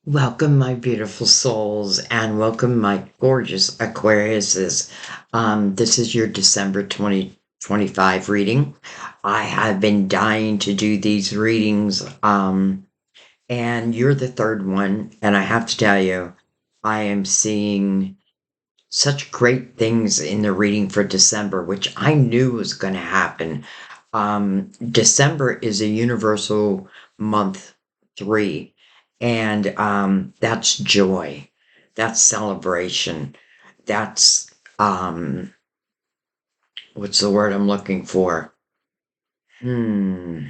Welcome, my beautiful souls, and welcome, my gorgeous Aquariuses. This is your December 2025 reading. I have been dying to do these readings, and you're the third one. And I have to tell you, I am seeing such great things in the reading for December, which I knew was going to happen. December is a universal month 3, and that's joy, that's celebration, that's what's the word I'm looking for? Hmm.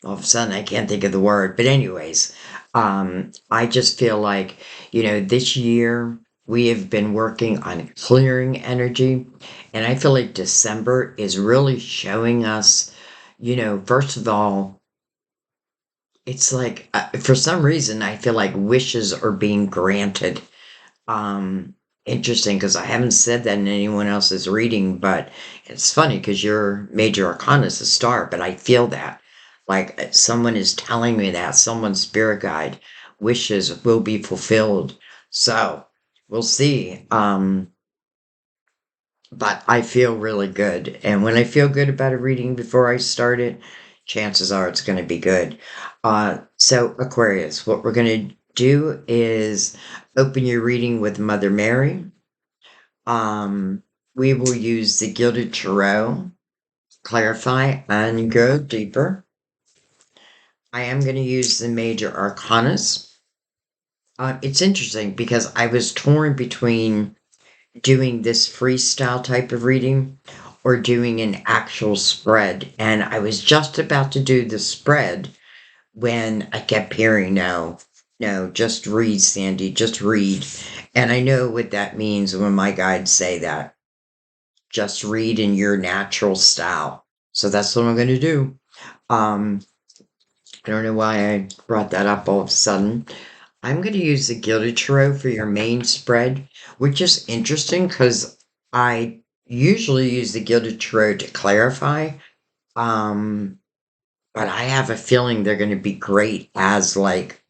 All of a sudden, I can't think of the word. But anyways, I just feel like, this year we have been working on clearing energy. And I feel like December is really showing us, first of all, it's like, for some reason, I feel like wishes are being granted. Interesting, because I haven't said that in anyone else's reading, but it's funny because your major arcana is a star, but I feel that. Like someone is telling me that, someone's spirit guide wishes will be fulfilled. So we'll see. But I feel really good. And when I feel good about a reading before I start it, chances are it's going to be good. So, Aquarius, what we're going to do is open your reading with Mother Mary. We will use the Gilded Tarot, clarify, and go deeper. I am going to use the major arcanas. It's interesting because I was torn between doing this freestyle type of reading or doing an actual spread. And I was just about to do the spread when I kept hearing, no, no, just read, Sandy, just read. And I know what that means when my guides say that. Just read in your natural style. So that's what I'm going to do. Um, I don't know why I brought that up all of a sudden. I'm going to use the Gilded Tarot for your main spread, which is interesting because I usually use the Gilded Tarot to clarify. Um, but I have a feeling they're going to be great as like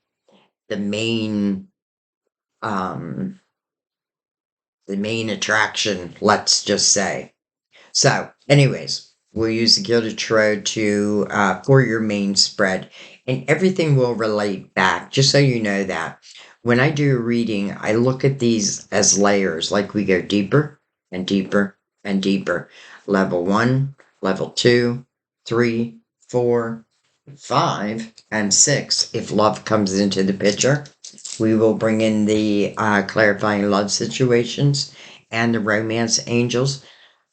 the main, um, the main attraction, let's just say. So, anyways, we'll use the Gilded Tarot to for your main spread, and everything will relate back. Just so you know that when I do a reading, I look at these as layers, like we go deeper and deeper and deeper. Level 1, level 2, 3, 4, 5, and 6. If love comes into the picture, we will bring in the clarifying love situations and the romance angels.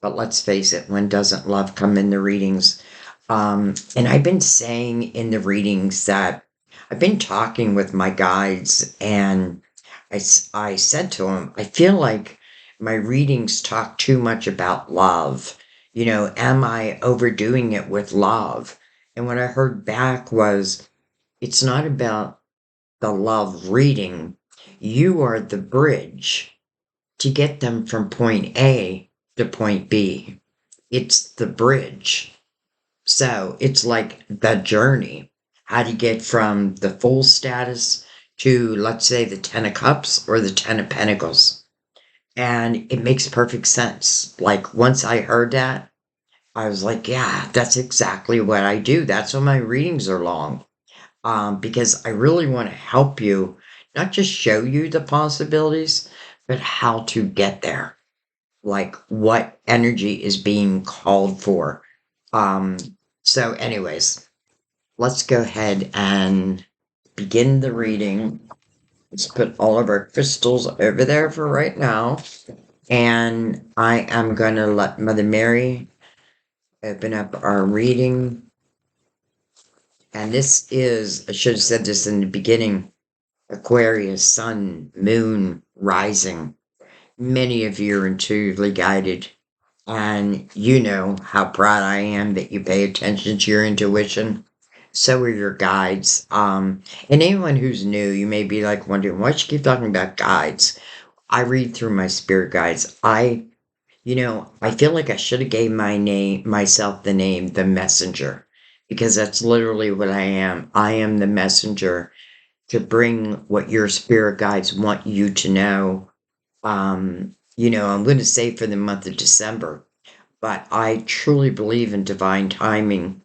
But let's face it, when doesn't love come in the readings? And I've been saying in the readings that I've been talking with my guides, and I said to them, I feel like my readings talk too much about love. Am I overdoing it with love? And what I heard back was, it's not about the love reading. You are the bridge to get them from point A to point B. It's the bridge. So it's like the journey. How do you get from the full status to, let's say, the 10 of Cups or the 10 of Pentacles? And it makes perfect sense. Like, once I heard that, I was like, yeah, that's exactly what I do. That's why my readings are long. Because I really want to help you, not just show you the possibilities, but how to get there, like what energy is being called for. Um, so, anyways, let's go ahead and begin the reading. Let's put all of our crystals over there for right now. And I am going to let Mother Mary open up our reading. And this is, I should have said this in the beginning, Aquarius, Sun, Moon, Rising. Many of you are intuitively guided. And you know how proud I am that you pay attention to your intuition. So are your guides. And anyone who's new, you may be like wondering, why she keep talking about guides? I read through my spirit guides. I feel like I should have gave myself the name the messenger, because that's literally what I am. I am the messenger to bring what your spirit guides want you to know. I'm going to say for the month of December, but I truly believe in divine timing.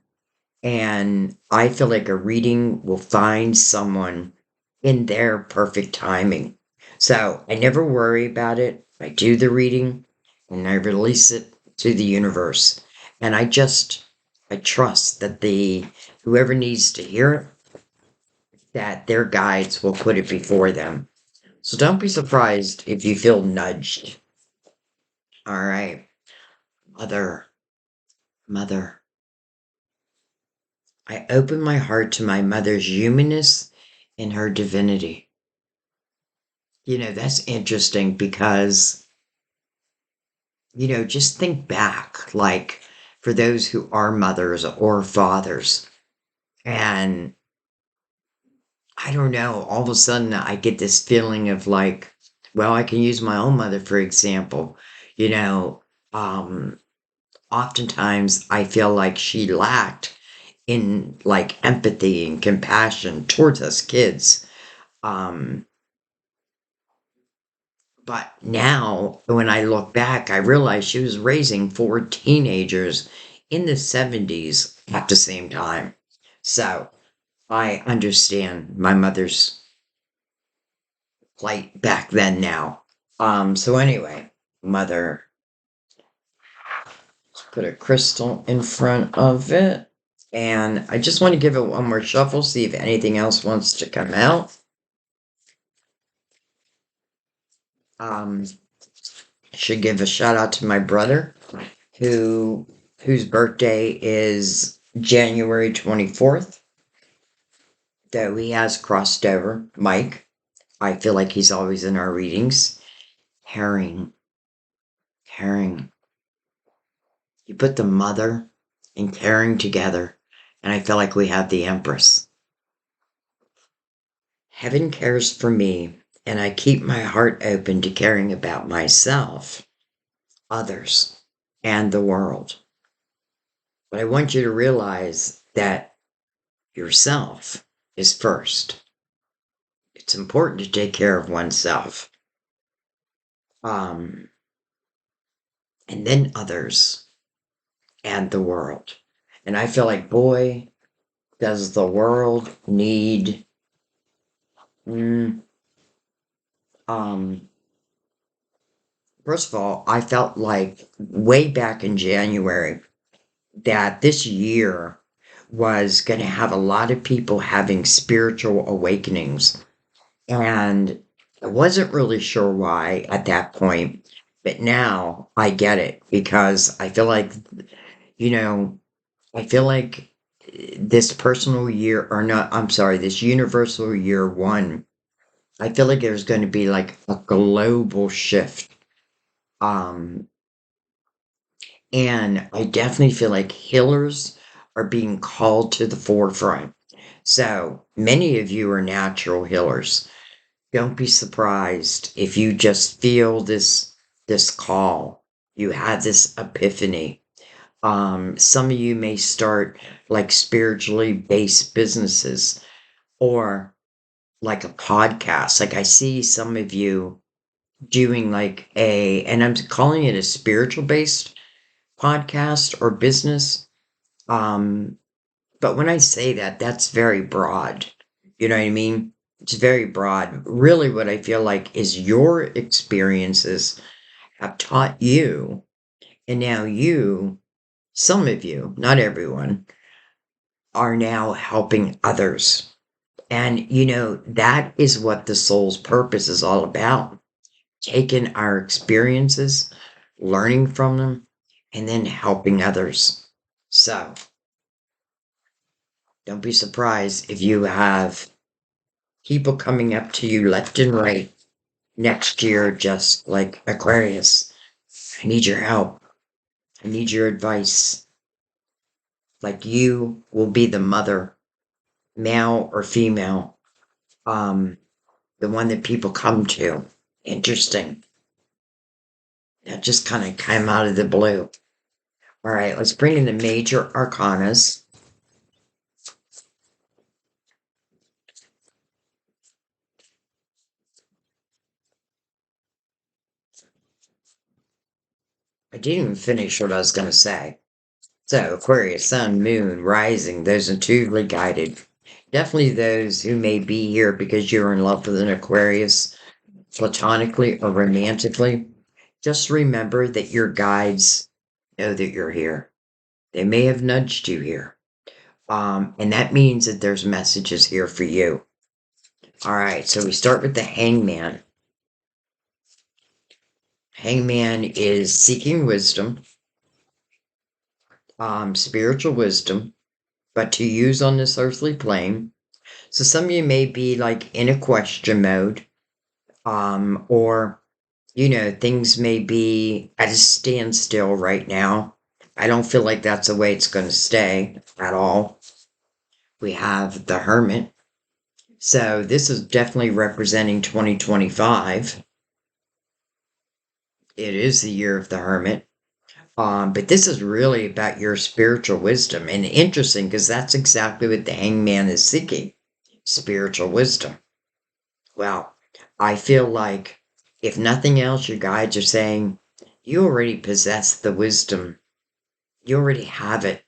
And I feel like a reading will find someone in their perfect timing. So I never worry about it. I do the reading and I release it to the universe. And I trust that whoever needs to hear it, that their guides will put it before them. So don't be surprised if you feel nudged. All right. Mother. I open my heart to my mother's humanness and her divinity. That's interesting because, just think back, like for those who are mothers or fathers. And I don't know, all of a sudden I get this feeling of like, well, I can use my own mother, for example. You know, um, Oftentimes I feel like she lacked in like empathy and compassion towards us kids. Um, but now when I look back, I realize she was raising four teenagers in the 70s at the same time. So I understand my mother's plight back then now. So anyway, mother, let's put a crystal in front of it. And I just want to give it one more shuffle, see if anything else wants to come out. Um, should give a shout out to my brother, whose birthday is January 24th. Though he has crossed over. Mike. I feel like he's always in our readings. Herring. Herring. You put the mother and caring together, and I feel like we have the Empress. Heaven cares for me, and I keep my heart open to caring about myself, others, and the world. But I want you to realize that yourself is first. It's important to take care of oneself. And then others and the world. And I feel like, boy, does the world need mm, um first of all, I felt like way back in January that this year was going to have a lot of people having spiritual awakenings. And I wasn't really sure why at that point, but now I get it because you know, I feel like this personal year, or not, I'm sorry, this universal year one, I feel like there's going to be like a global shift. Um, and I definitely feel like healers are being called to the forefront. So many of you are natural healers. Don't be surprised if you just feel this call. You had this epiphany. Some of you may start like spiritually based businesses or like a podcast. Like I see some of you doing and I'm calling it a spiritual based podcast or business. Um, but when I say that, that's very broad. You know what I mean? It's very broad. Really, what I feel like is your experiences have taught you, and now some of you, not everyone, are now helping others. And, that is what the soul's purpose is all about. Taking our experiences, learning from them, and then helping others. So, don't be surprised if you have people coming up to you left and right next year, just like Aquarius. I need your help. I need your advice. Like you will be the mother, male or female, um, the one that people come to. Interesting. That just kind of came out of the blue. All right, let's bring in the major arcanas. I didn't even finish what I was going to say. So, Aquarius, Sun, Moon, Rising, those intuitively guided. Definitely those who may be here because you're in love with an Aquarius, platonically or romantically. Just remember that your guides know that you're here. They may have nudged you here. And that means that there's messages here for you. All right, so we start with the Hangman. Hangman is seeking wisdom, spiritual wisdom, but to use on this earthly plane. So some of you may be like in a question mode, or things may be at a standstill right now. I don't feel like that's the way it's going to stay at all. We have the Hermit. So this is definitely representing 2025. It is the year of the Hermit. But this is really about your spiritual wisdom. And interesting because that's exactly what the Hangman is seeking, spiritual wisdom. Well, I feel like if nothing else, your guides are saying, you already possess the wisdom. You already have it.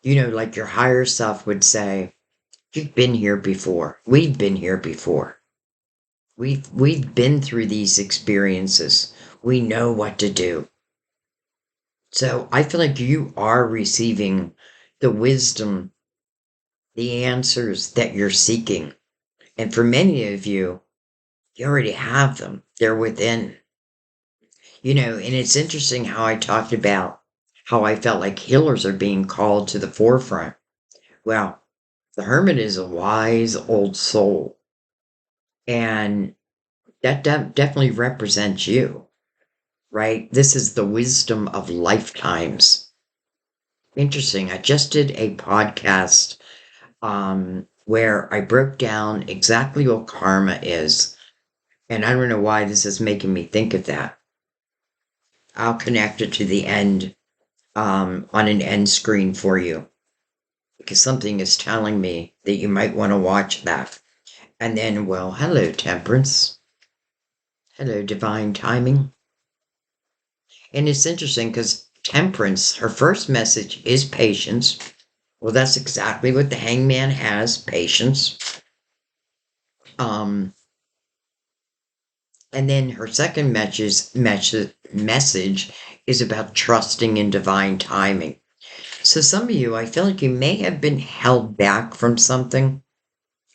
Like your higher self would say, you've been here before. We've been here before. We've been through these experiences. We know what to do. So I feel like you are receiving the wisdom, the answers that you're seeking. And for many of you, you already have them. They're within. And it's interesting how I talked about how I felt like healers are being called to the forefront. Well, the hermit is a wise old soul, and that definitely represents you, right? This is the wisdom of lifetimes. Interesting. I just did a podcast where I broke down exactly what karma is, and I don't know why this is making me think of that. I'll connect it to the end on an end screen for you because something is telling me that you might want to watch that. And then, well, hello, Temperance. Hello, Divine Timing. And it's interesting because Temperance, her first message is patience. Well, that's exactly what the Hangman has, patience. Um, and then her second message is about trusting in divine timing. So some of you, I feel like you may have been held back from something,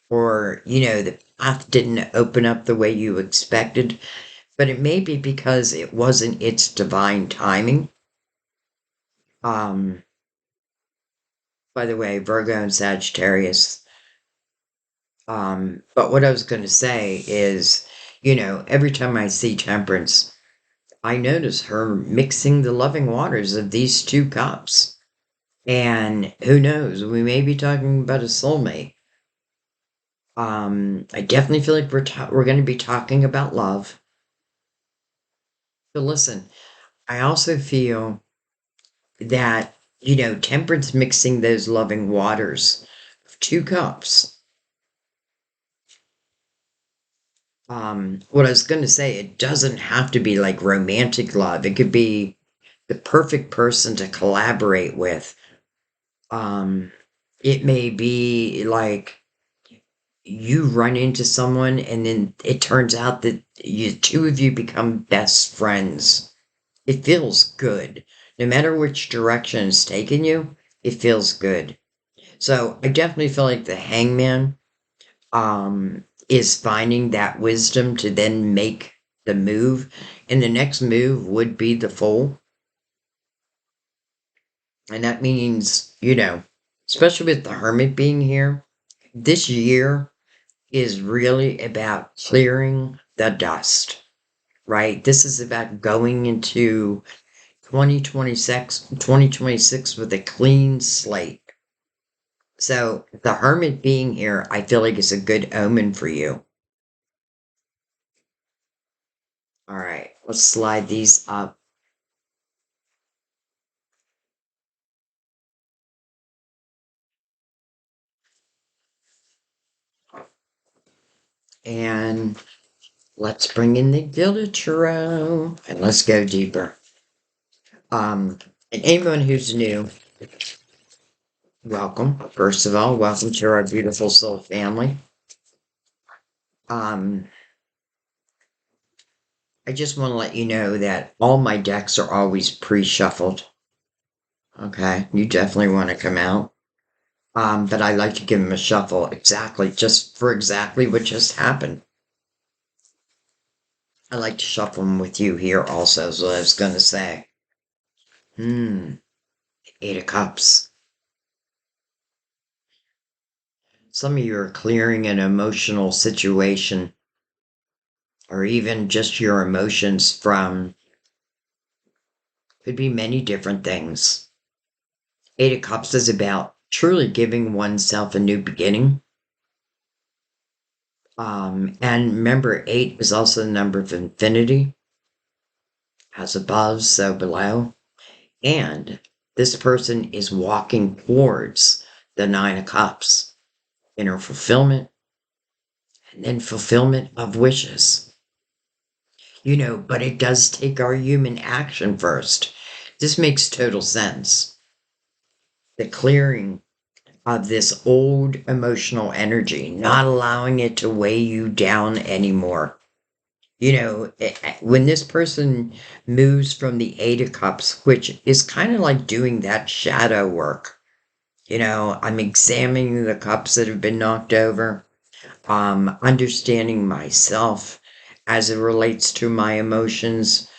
or the path didn't open up the way you expected, but it may be because it wasn't its divine timing. Um, by the way, Virgo and Sagittarius. But what I was going to say is, every time I see Temperance, I notice her mixing the loving waters of these two cups. And who knows, we may be talking about a soulmate. I definitely feel like we're going to be talking about love. But listen, I also feel that, Temperance mixing those loving waters of two cups. What I was going to say, it doesn't have to be like romantic love. It could be the perfect person to collaborate with. Um, it may be like you run into someone and then it turns out that two of you become best friends. It feels good. No matter which direction it's taking you, it feels good. So I definitely feel like the hangman is finding that wisdom to then make the move. And the next move would be the foal. And that means, especially with the hermit being here, this year is really about clearing the dust, right? This is about going into 2026 with a clean slate. So the hermit being here, I feel like is a good omen for you. All right, let's slide these up. And let's bring in the Gilded Tarot and let's go deeper. And anyone who's new, welcome. First of all, welcome to our beautiful soul family. Um, I just want to let you know that all my decks are always pre-shuffled. Okay, you definitely want to come out. But I like to give them a shuffle just for exactly what just happened. I like to shuffle them with you here also, is what I was going to say. Eight of Cups. Some of you are clearing an emotional situation, or even just your emotions from, could be many different things. Eight of Cups is about truly giving oneself a new beginning. And remember, 8 is also the number of infinity, as above, so below. And this person is walking towards the 9 of Cups, inner fulfillment, and then fulfillment of wishes. But it does take our human action first. This makes total sense. The clearing of this old emotional energy, not allowing it to weigh you down anymore. When this person moves from the 8 of Cups, which is kind of like doing that shadow work, I'm examining the cups that have been knocked over, understanding myself as it relates to my emotions.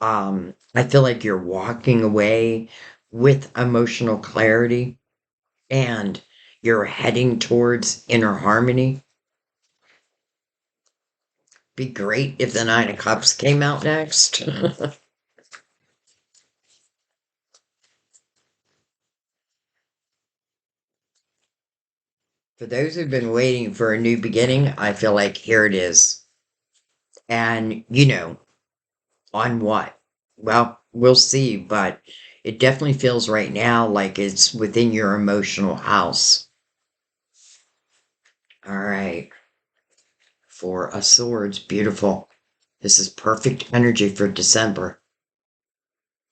I feel like you're walking away with emotional clarity and you're heading towards inner harmony. Be great if the 9 of Cups came out next. For those who've been waiting for a new beginning, I feel like here it is. And, on what? Well, we'll see, but it definitely feels right now like it's within your emotional house. All right. Four of Swords, beautiful. This is perfect energy for December.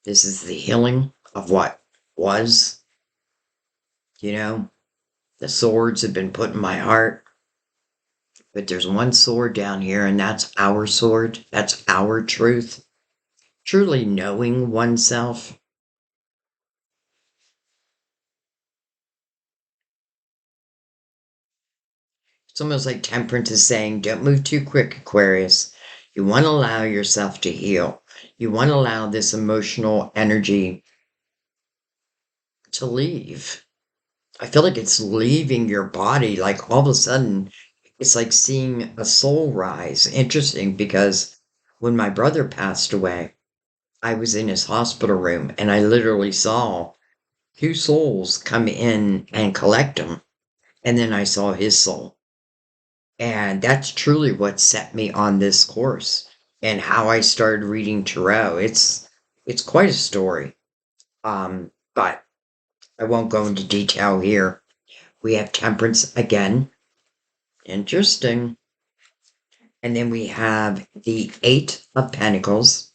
This is the healing of what was. The swords have been put in my heart. But there's one sword down here, and that's our sword. That's our truth. Truly knowing oneself. It's almost like Temperance is saying, don't move too quick, Aquarius. You want to allow yourself to heal. You want to allow this emotional energy to leave. I feel like it's leaving your body. Like all of a sudden, it's like seeing a soul rise. Interesting, because when my brother passed away, I was in his hospital room and I literally saw two souls come in and collect him. And then I saw his soul. And that's truly what set me on this course and how I started reading tarot. It's quite a story. But I won't go into detail here. We have Temperance again. Interesting. And then we have the Eight of Pentacles.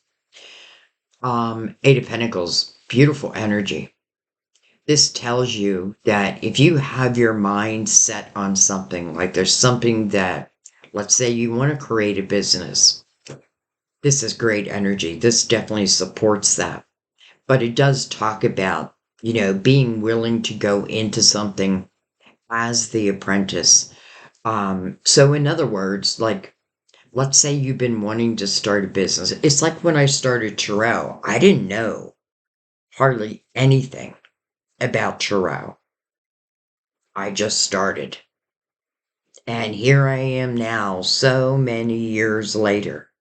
Eight of Pentacles, beautiful energy. This tells you that if you have your mind set on something, like there's something that, let's say you want to create a business, this is great energy. This definitely supports that. But it does talk about, being willing to go into something as the apprentice. So in other words, like, let's say you've been wanting to start a business. It's like when I started tarot, I didn't know hardly anything about tarot. I just started. And here I am now, so many years later,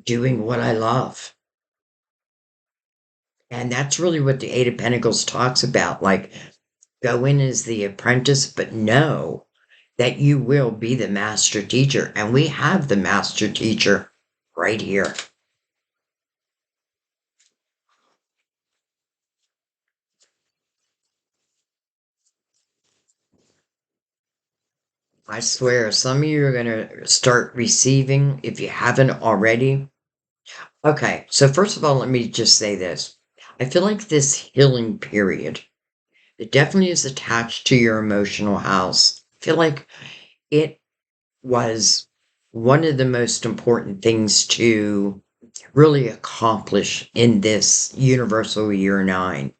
doing what I love. And that's really what the Eight of Pentacles talks about. Like, go in as the apprentice, but know that you will be the master teacher. And we have the master teacher right here. I swear, some of you are going to start receiving if you haven't already. Okay, so first of all, let me just say this. I feel like this healing period, it definitely is attached to your emotional house. I feel like it was one of the most important things to really accomplish in this universal year 9,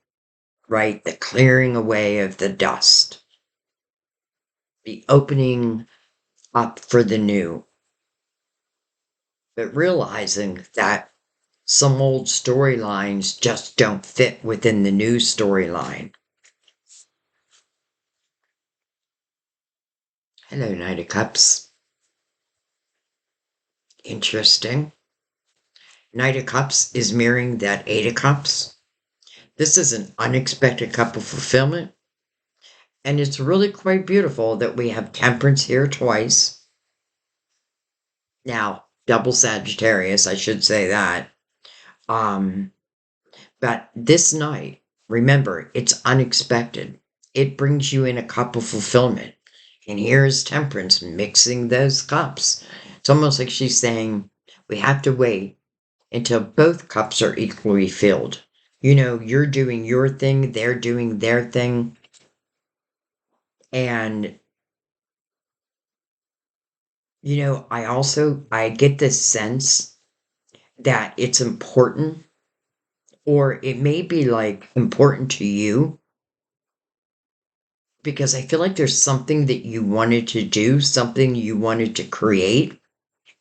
right? The clearing away of the dust, the opening up for the new, but realizing that some old storylines just don't fit within the new storyline. Hello, Knight of Cups. Interesting. Knight of Cups is mirroring that Eight of Cups. This is an unexpected cup of fulfillment. And it's really quite beautiful that we have Temperance here twice. Now, double Sagittarius, I should say that. Um, but this night, remember, it's unexpected. It brings you in a cup of fulfillment. And here's Temperance mixing those cups. It's almost like she's saying, we have to wait until both cups are equally filled. You know, you're doing your thing, they're doing their thing. And, you know, I get this sense that it's important, or it may be like important to you, because I feel like there's something that you wanted to do, something you wanted to create,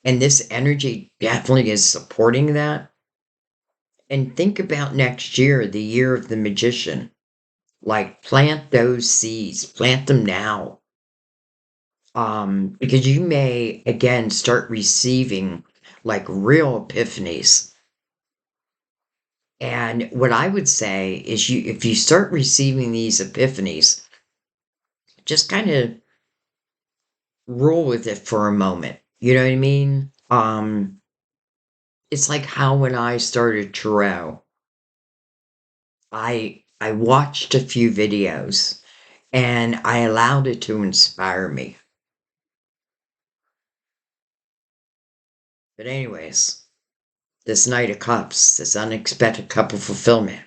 and this energy definitely is supporting that. And think about next year, the year of the magician. Like, plant those seeds, plant them now. Because you may again start receiving like real epiphanies. And what I would say is, if you start receiving these epiphanies, just kind of roll with it for a moment. You know what I mean? It's like how when I started tarot, I watched a few videos and I allowed it to inspire me. But anyways, this Knight of Cups, this unexpected cup of fulfillment.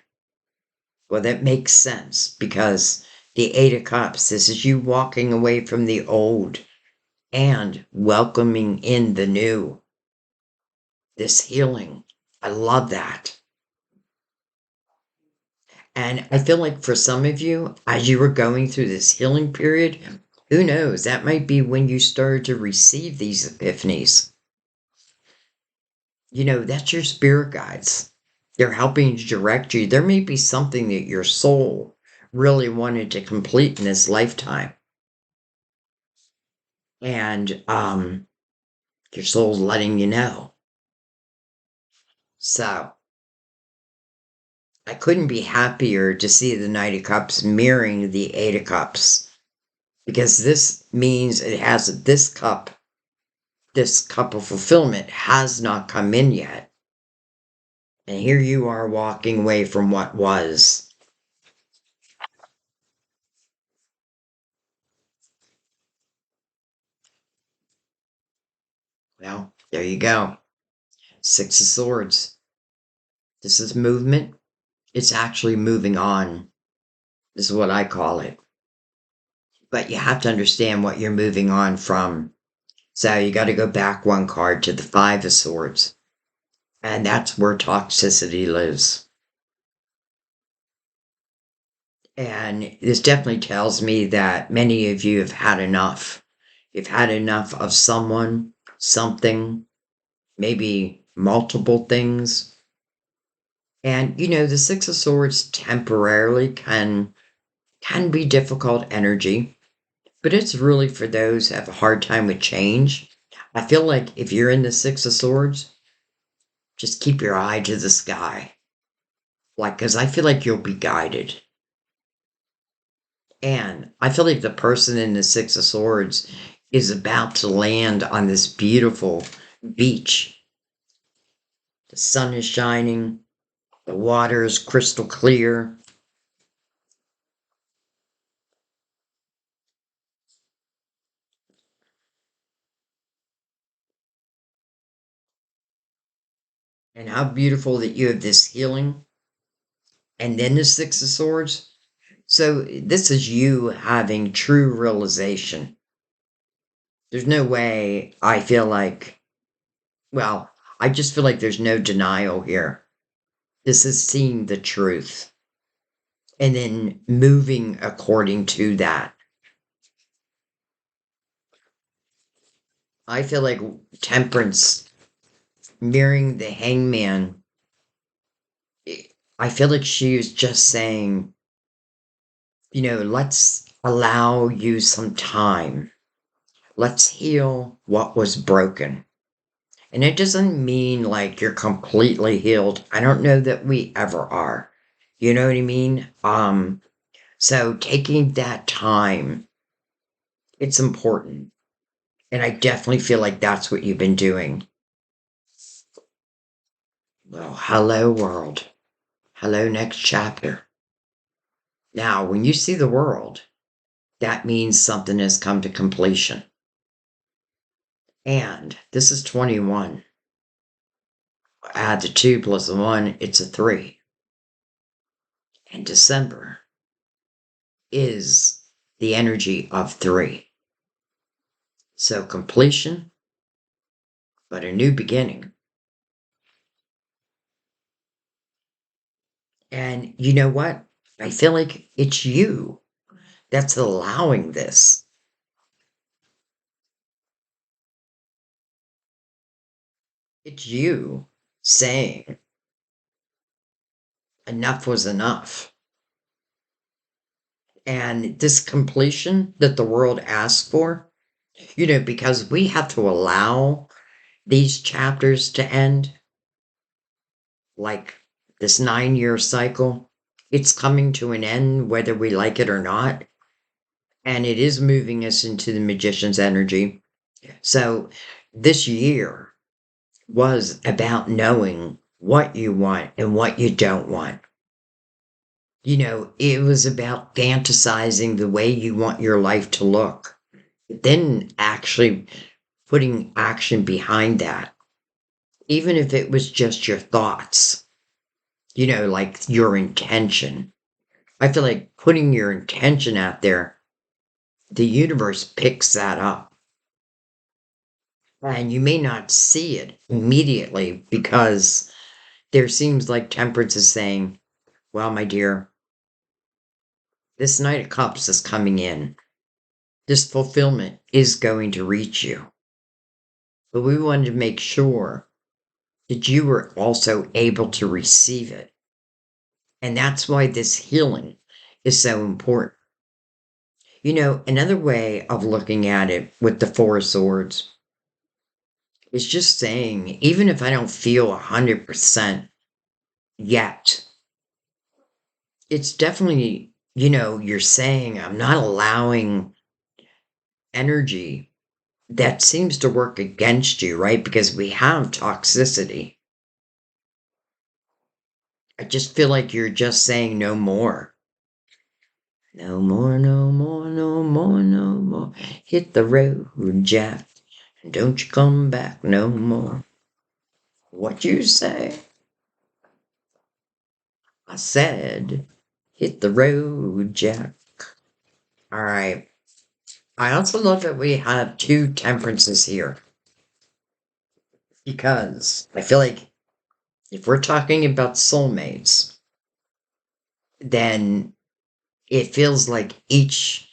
Well, that makes sense because the Eight of Cups, this is you walking away from the old and welcoming in the new. This healing. I love that. And I feel like for some of you, as you were going through this healing period, who knows, that might be when you started to receive these epiphanies. You know, that's your spirit guides. They're helping to direct you. There may be something that your soul really wanted to complete in this lifetime. And your soul's letting you know. So I couldn't be happier to see the Knight of Cups mirroring the Eight of Cups, because this means it has this cup of fulfillment has not come in yet. And here you are walking away from what was. Well, there you go. Six of Swords. This is movement. It's actually moving on. This is what I call it. But you have to understand what you're moving on from. So you got to go back one card to the Five of Swords. And that's where toxicity lives. And this definitely tells me that many of you have had enough. You've had enough of someone, something, maybe multiple things. And you know, the Six of Swords temporarily can be difficult energy, but it's really for those who have a hard time with change. I feel like if you're in the Six of Swords, just keep your eye to the sky. Like, because I feel like you'll be guided. And I feel like the person in the Six of Swords is about to land on this beautiful beach. The sun is shining, the water is crystal clear. And how beautiful that you have this healing. and then the Six of Swords. So this is you having true realization. There's no way I feel like, well, I just feel like there's no denial here. This is seeing the truth and then moving according to that. I feel like Temperance mirroring the Hangman. I feel like she was just saying, let's allow you some time. Let's heal what was broken. And it doesn't mean like you're completely healed. I don't know that we ever are. You know what I mean? So taking that time, it's important. And I definitely feel like that's what you've been doing. Well, hello world. Hello next chapter. Now, when you see the world, that means something has come to completion. And this is 21. Add the 2 plus the 1, it's a 3. And December is the energy of 3. So completion, but a new beginning. And you know what? I feel like it's you that's allowing this. It's you saying enough was enough. And this completion that the world asks for, because we have to allow these chapters to end, like this 9-year cycle, it's coming to an end whether we like it or not. And it is moving us into the Magician's energy. So this year was about knowing what you want and what you don't want. It was about fantasizing the way you want your life to look, but then actually putting action behind that, even if it was just your thoughts, like your intention. I feel like putting your intention out there, the universe picks that up. And you may not see it immediately because there seems like Temperance is saying, well, my dear, this Knight of Cups is coming in. This fulfillment is going to reach you. But we wanted to make sure that you were also able to receive it. And that's why this healing is so important. Another way of looking at it with the 4 of Swords is just saying, even if I don't feel 100% yet, it's definitely, you're saying I'm not allowing energy that seems to work against you, right? Because we have toxicity. I just feel like you're just saying no more. No more, no more, no more, no more. Hit the road, Jack, and don't you come back no more. What you say? I said, hit the road, Jack. All right. I also love that we have 2 temperances here. Because I feel like if we're talking about soulmates, then it feels like each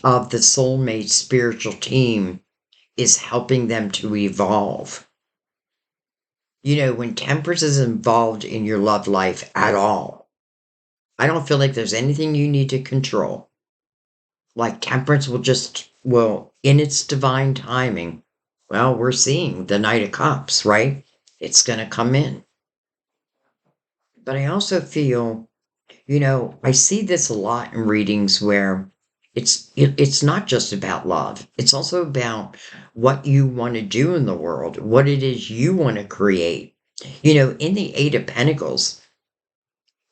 of the soulmate spiritual team is helping them to evolve. When Temperance is involved in your love life at all, I don't feel like there's anything you need to control. Like Temperance will, in its divine timing, well, we're seeing the Knight of Cups, right? It's going to come in. But I also feel, I see this a lot in readings where it's not just about love. It's also about what you want to do in the world, what it is you want to create. In the 8 of Pentacles,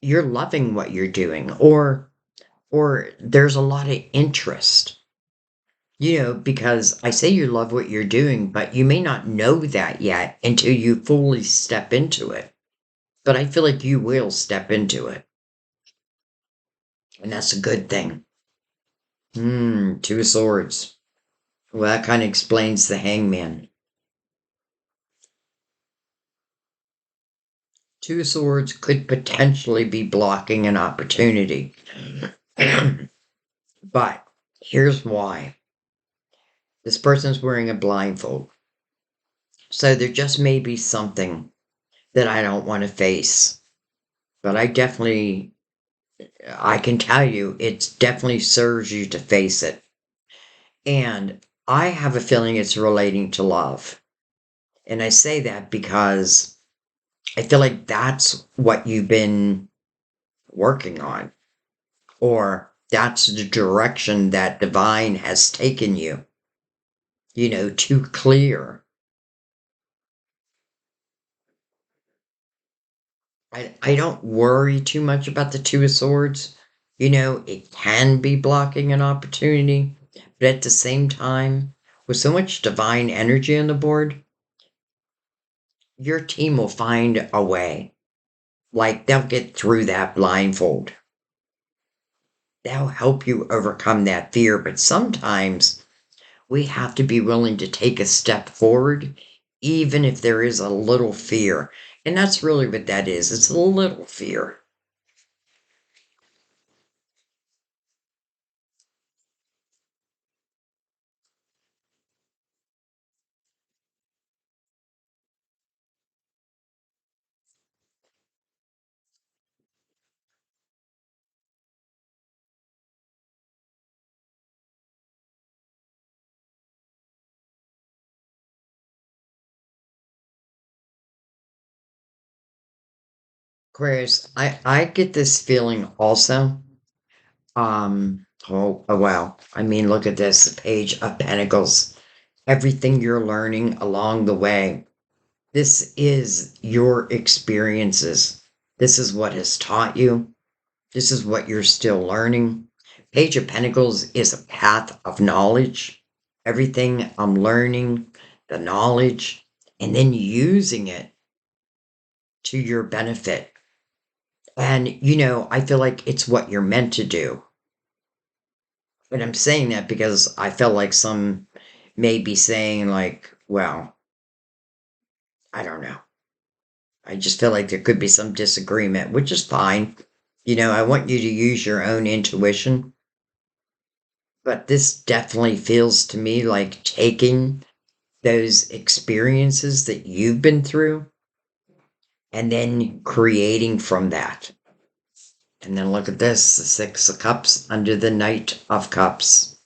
you're loving what you're doing, or there's a lot of interest. Because I say you love what you're doing, but you may not know that yet until you fully step into it. But I feel like you will step into it. And that's a good thing. Two of Swords. Well, that kind of explains the Hangman. Two of Swords could potentially be blocking an opportunity. But here's why. This person's wearing a blindfold. So there just may be something that I don't want to face. But I can tell you, it definitely serves you to face it. And I have a feeling it's relating to love. And I say that because I feel like that's what you've been working on, or that's the direction that divine has taken you, to clear. I don't worry too much about the Two of Swords. It can be blocking an opportunity, but at the same time, with so much divine energy on the board, your team will find a way. Like, they'll get through that blindfold. They'll help you overcome that fear, but sometimes we have to be willing to take a step forward, even if there is a little fear. And that's really what that is. It's a little fear. Aquarius, I get this feeling also. Oh, wow. I mean, look at this, the Page of Pentacles. Everything you're learning along the way. This is your experiences. This is what has taught you. This is what you're still learning. Page of Pentacles is a path of knowledge. Everything I'm learning, the knowledge, and then using it to your benefit. And, I feel like it's what you're meant to do. But I'm saying that because I felt like some may be saying, like, well, I don't know. I just feel like there could be some disagreement, which is fine. I want you to use your own intuition. But this definitely feels to me like taking those experiences that you've been through and then creating from that. And then look at this, the Six of Cups under the Knight of Cups.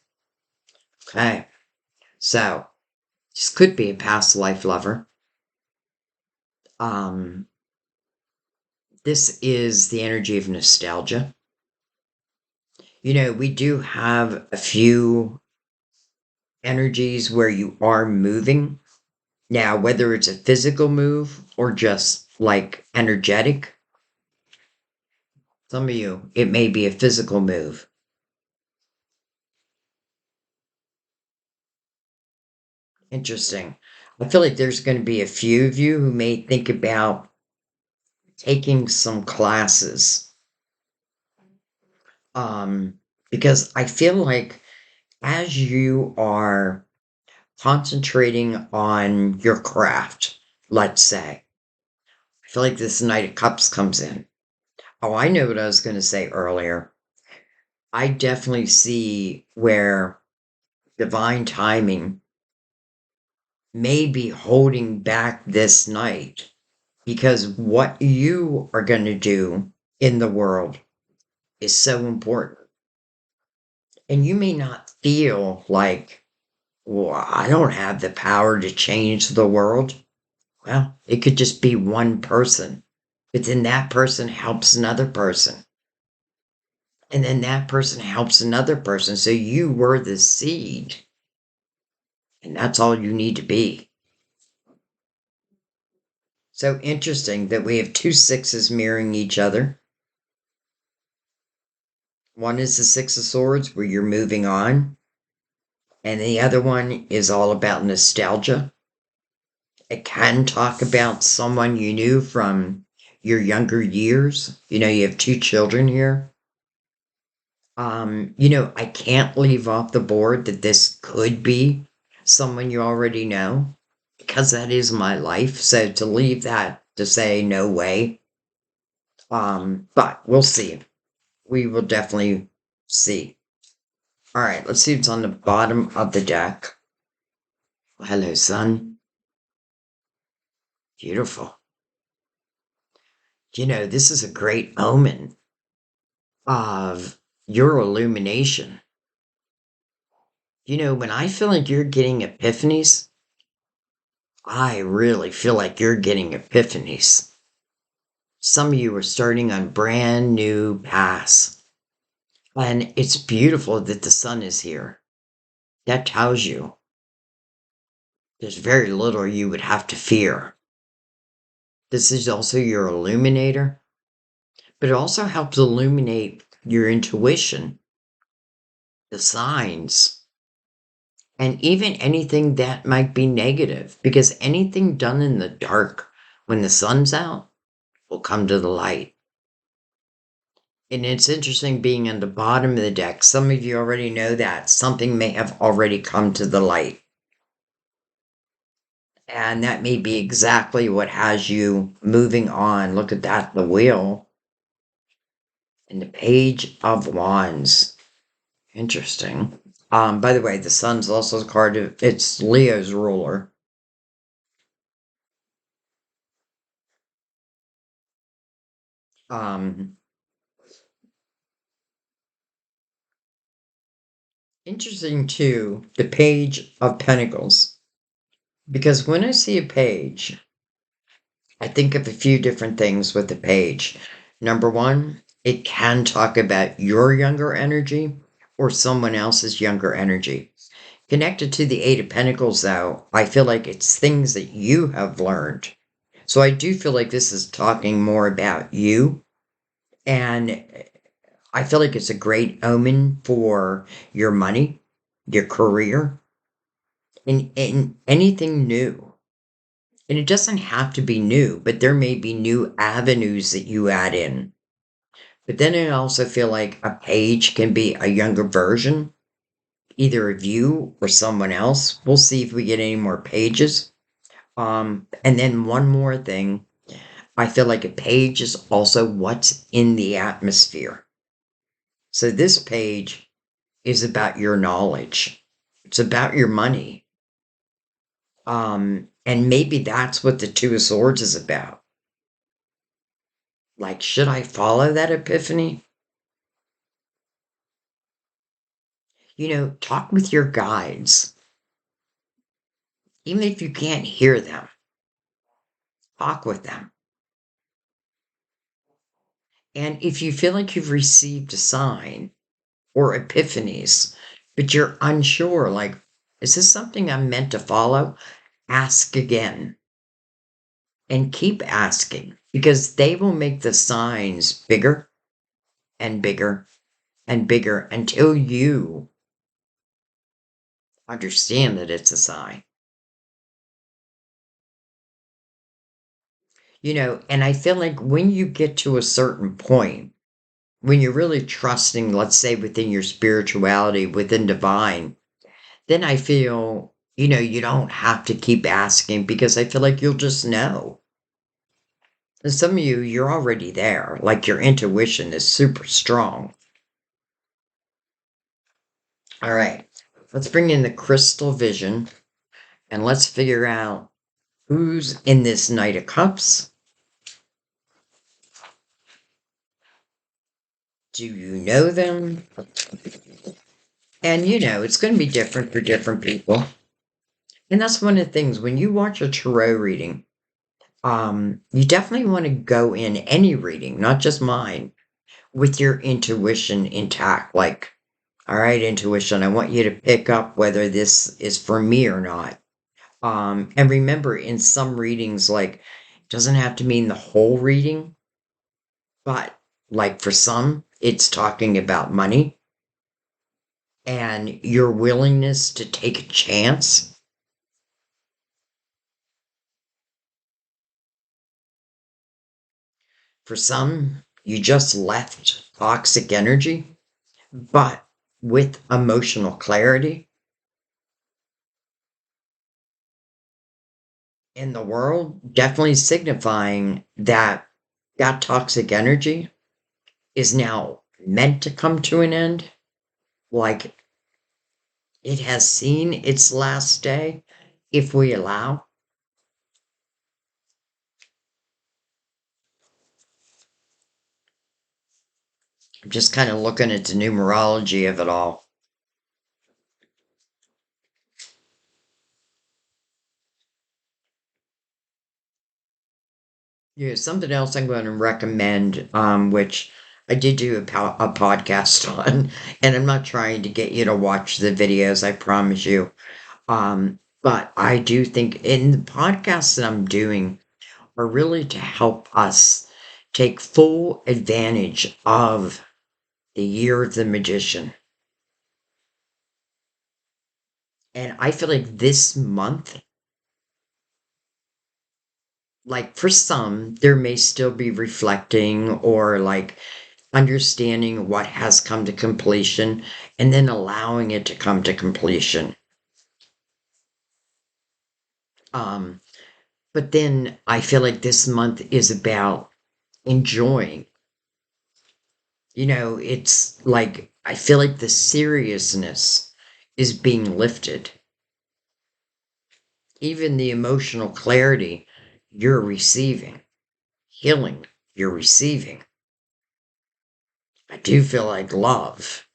Okay, so this could be a past life lover. This is the energy of nostalgia. We do have a few energies where you are moving. Now, whether it's a physical move or just like energetic, some of you, it may be a physical move. Interesting. I feel like there's going to be a few of you who may think about taking some classes. Because I feel like as you are concentrating on your craft, let's say, I feel like this Knight of Cups comes in. Oh, I know what I was going to say earlier. I definitely see where divine timing may be holding back this night because what you are going to do in the world is so important. And you may not feel like, well, I don't have the power to change the world. Well, it could just be one person, but then that person helps another person. And then that person helps another person. So you were the seed. And that's all you need to be. So interesting that we have two sixes mirroring each other. One is the Six of Swords, where you're moving on. And the other one is all about nostalgia. It can talk about someone you knew from your younger years. You have two children here. I can't leave off the board that this could be someone you already know because that is my life. So to leave that to say no way. But we'll see. We will definitely see. All right, let's see what's on the bottom of the deck. Hello, sun. Beautiful. This is a great omen of your illumination. When I feel like you're getting epiphanies, I really feel like you're getting epiphanies. Some of you are starting on brand new paths. And it's beautiful that the sun is here. That tells you there's very little you would have to fear. This is also your illuminator, but it also helps illuminate your intuition, the signs, and even anything that might be negative, because anything done in the dark when the sun's out will come to the light. And it's interesting being on the bottom of the deck. Some of you already know that something may have already come to the light. And that may be exactly what has you moving on. Look at that, the wheel. And the Page of Wands. Interesting. By the way, the sun's also a card of, it's Leo's ruler. Interesting too, the Page of Pentacles. Because when I see a page, I think of a few different things with the page. Number one, it can talk about your younger energy or someone else's younger energy. Connected to the Eight of Pentacles, though, I feel like it's things that you have learned. So I do feel like this is talking more about you. And I feel like it's a great omen for your money, your career, and anything new. And it doesn't have to be new, but there may be new avenues that you add in. But then I also feel like a page can be a younger version, either of you or someone else. We'll see if we get any more pages. And then one more thing, I feel like a page is also what's in the atmosphere. So this page is about your knowledge. It's about your money. And maybe that's what the Two of Swords is about. Like, should I follow that epiphany? Talk with your guides. Even if you can't hear them, talk with them. And if you feel like you've received a sign or epiphanies, but you're unsure, like, is this something I'm meant to follow? Ask again and keep asking because they will make the signs bigger and bigger and bigger until you understand that it's a sign. And I feel like when you get to a certain point, when you're really trusting, let's say within your spirituality, within divine, then I feel, you don't have to keep asking because I feel like you'll just know. And some of you, you're already there. Like your intuition is super strong. All right, let's bring in the crystal vision and let's figure out who's in this Knight of Cups. Do you know them? And it's going to be different for different people. And that's one of the things when you watch a tarot reading, you definitely want to go in any reading, not just mine, with your intuition intact. Like, all right, intuition, I want you to pick up whether this is for me or not. And remember, in some readings, like, it doesn't have to mean the whole reading, but like for some, it's talking about money and your willingness to take a chance. For some, you just left toxic energy. but with emotional clarity in the world, definitely signifying that that toxic energy is now meant to come to an end. Like it has seen its last day, if we allow. I'm just kind of looking at the numerology of it all. Yeah, something else I'm going to recommend, which I did do a podcast on, and I'm not trying to get you to watch the videos, I promise you. But I do think in the podcasts that I'm doing are really to help us take full advantage of the year of the magician. And I feel like this month, like for some, there may still be reflecting or like understanding what has come to completion and then allowing it to come to completion. Um, but then I feel like this month is about enjoying. It's like I feel like the seriousness is being lifted. Even the emotional clarity you're receiving, healing you're receiving. I do feel like love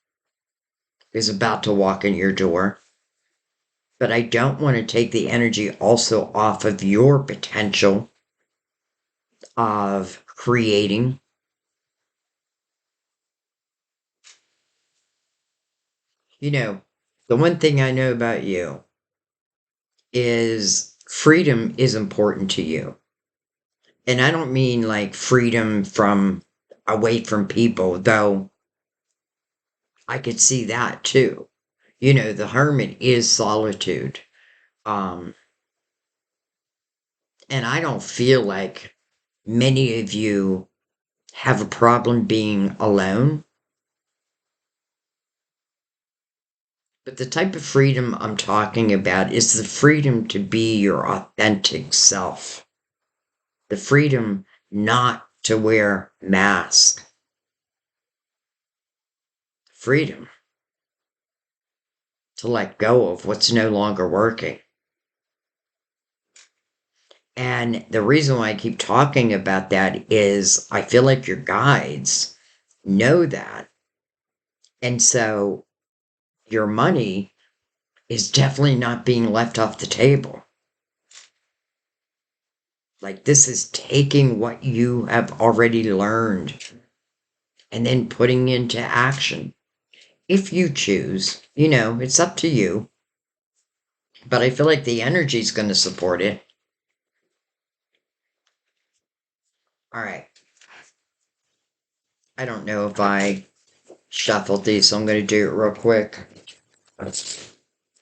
is about to walk in your door, but I don't want to take the energy also off of your potential of creating. You know, the one thing I know about you is freedom is important to you. And I don't mean like freedom from away from people, though I could see that too. The hermit is solitude. Um, and I don't feel like many of you have a problem being alone. But the type of freedom I'm talking about is the freedom to be your authentic self, the freedom not to wear masks, freedom to let go of what's no longer working. And the reason why I keep talking about that is I feel like your guides know that. And so your money is definitely not being left off the table. Like this is taking what you have already learned and then putting into action. If you choose, it's up to you. But I feel like the energy is going to support it. All right. I don't know if I shuffled these, so I'm going to do it real quick.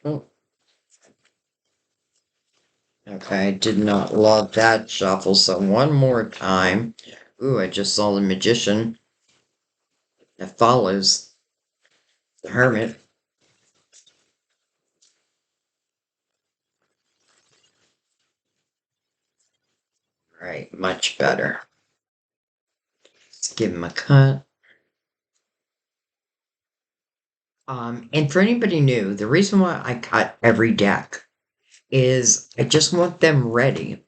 Oh, okay, I did not love that shuffle, so one more time. Ooh, I just saw the magician that follows the hermit. All right, much better. Let's give him a cut. And for anybody new, the reason why I cut every deck is I just want them ready.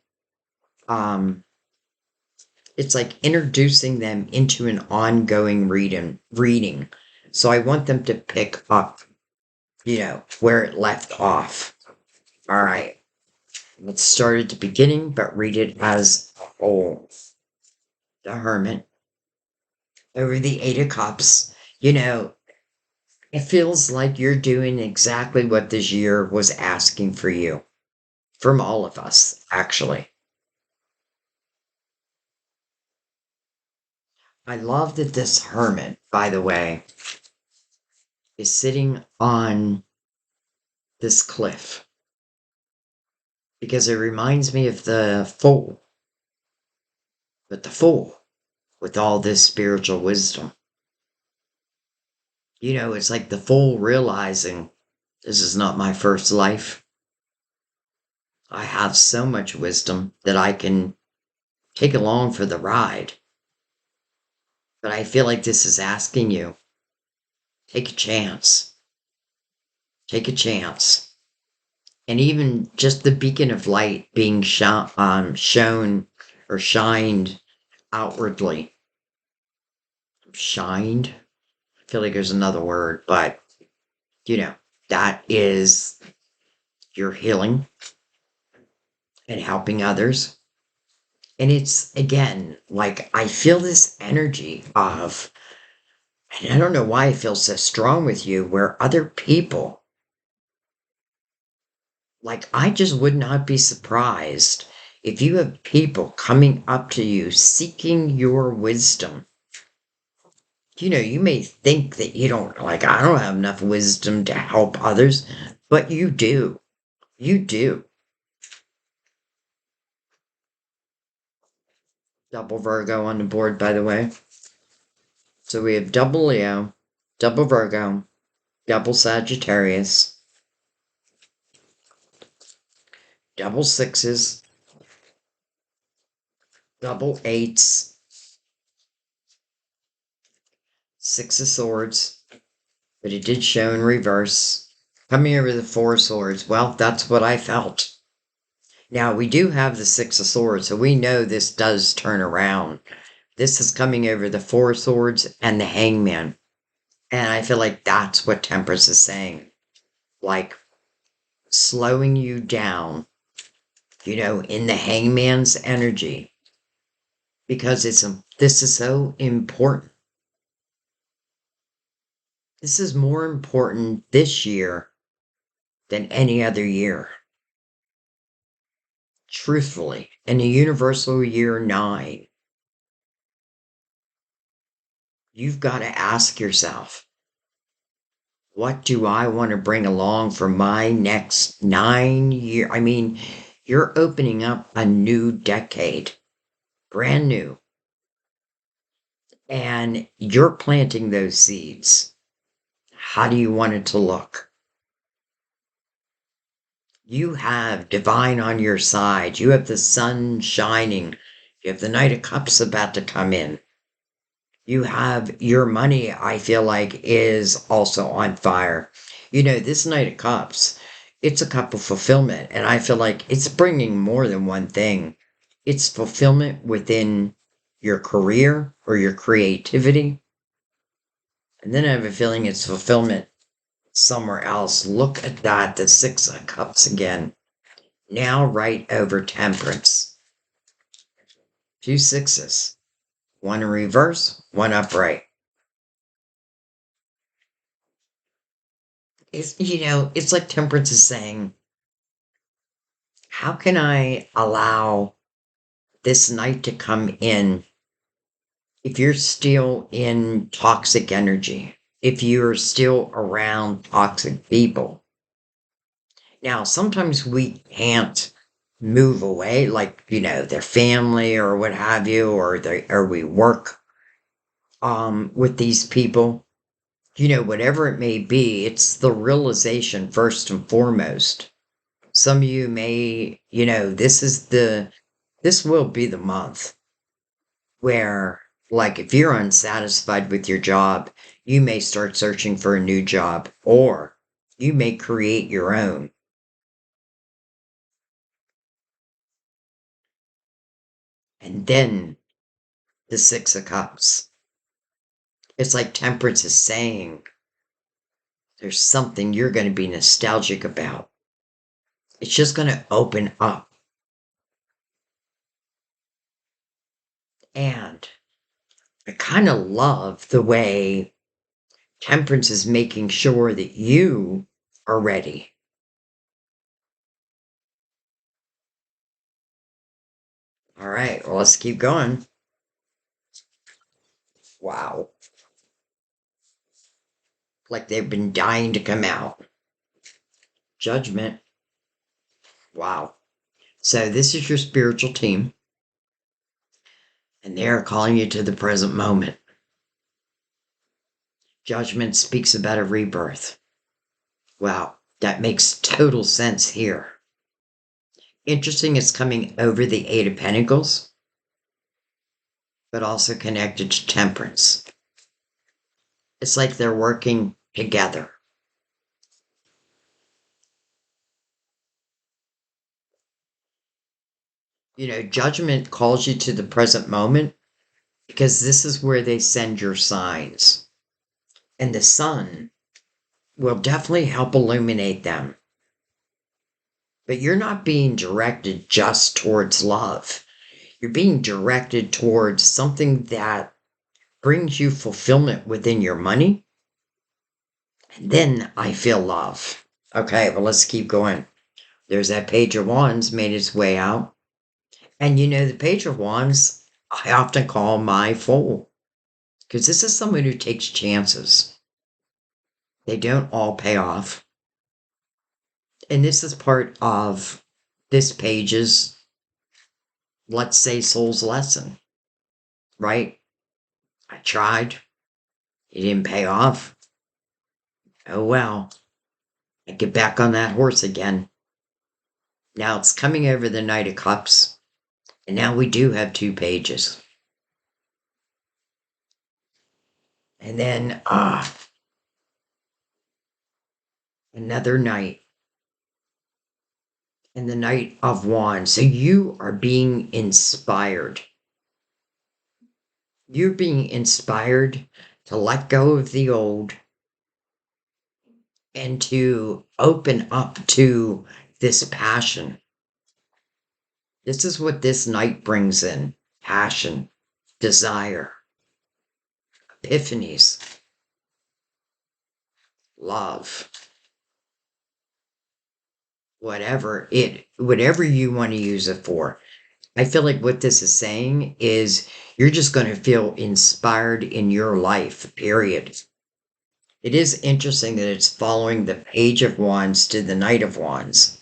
It's like introducing them into an ongoing reading. So I want them to pick up, where it left off. All right. Let's start at the beginning, but read it as a whole. The Hermit. Over the Eight of Cups. It feels like you're doing exactly what this year was asking for you. From all of us, actually. I love that this hermit, by the way, is sitting on this cliff because it reminds me of the fool, but the fool with all this spiritual wisdom. It's like the full realizing this is not my first life. I have so much wisdom that I can take along for the ride. But I feel like this is asking you, take a chance. Take a chance. And even just the beacon of light being shown or shined outwardly. Shined? I feel like there's another word, but that is your healing and helping others. And it's, again, like I feel this energy of, and I don't know why I feel so strong with you, where other people, like I just would not be surprised if you have people coming up to you seeking your wisdom. You may think that you don't, like, I don't have enough wisdom to help others, but you do. You do. Double Virgo on the board, by the way. So we have double Leo, double Virgo, double Sagittarius, double sixes, double eights, six of swords, but it did show in reverse. Coming over the four of swords, well, that's what I felt. Now, we do have the six of swords, so we know this does turn around. This is coming over the four of swords and the hangman. And I feel like that's what Temperance is saying. Like, slowing you down, in the hangman's energy. Because this is so important. This is more important this year than any other year. Truthfully, in the universal year 9, you've got to ask yourself, what do I want to bring along for my next 9 years? I mean, you're opening up a new decade, brand new, and you're planting those seeds. How do you want it to look? You have divine on your side. You have the sun shining. You have the Knight of Cups about to come in. You have your money, I feel like, is also on fire. This Knight of Cups, it's a cup of fulfillment. And I feel like it's bringing more than one thing. It's fulfillment within your career or your creativity. And then I have a feeling it's fulfillment somewhere else. Look at that, the Six of Cups again. Now right over Temperance. 2 sixes. One in reverse, one upright. It's like Temperance is saying, how can I allow this night to come in if you're still in toxic energy, if you're still around toxic people? Now, sometimes we can't move away, like, their family or what have you, or we work with these people. Whatever it may be, it's the realization first and foremost. Some of you may, this will be the month where, like, if you're unsatisfied with your job, you may start searching for a new job, or you may create your own. And then the Six of Cups. It's like Temperance is saying, there's something you're going to be nostalgic about. It's just going to open up. And I kind of love the way Temperance is making sure that you are ready. All right, well, let's keep going. Wow. Like they've been dying to come out. Judgment. Wow. So this is your spiritual team, and they're calling you to the present moment. Judgment speaks about a rebirth. Wow, that makes total sense here. Interesting, it's coming over the Eight of Pentacles, but also connected to Temperance. It's like they're working together. You know, Judgment calls you to the present moment because this is where they send your signs. And the sun will definitely help illuminate them. But you're not being directed just towards love. You're being directed towards something that brings you fulfillment within your money. And then I feel love. Okay, well, let's keep going. There's that Page of Wands made its way out. And you know, the Page of Wands, I often call my fool. Because this is someone who takes chances. They don't all pay off. And this is part of this page's, let's say, soul's lesson. Right? I tried. It didn't pay off. Oh well. I get back on that horse again. Now it's coming over the Knight of Cups. And now we do have two pages. And then, another Knight. And the Knight of Wands. So you are being inspired. You're being inspired to let go of the old and to open up to this passion. This is what this Knight brings in. Passion, desire, epiphanies, love, whatever you want to use it for. I feel like what this is saying is you're just going to feel inspired in your life, period. It is interesting that it's following the Page of Wands to the Knight of Wands.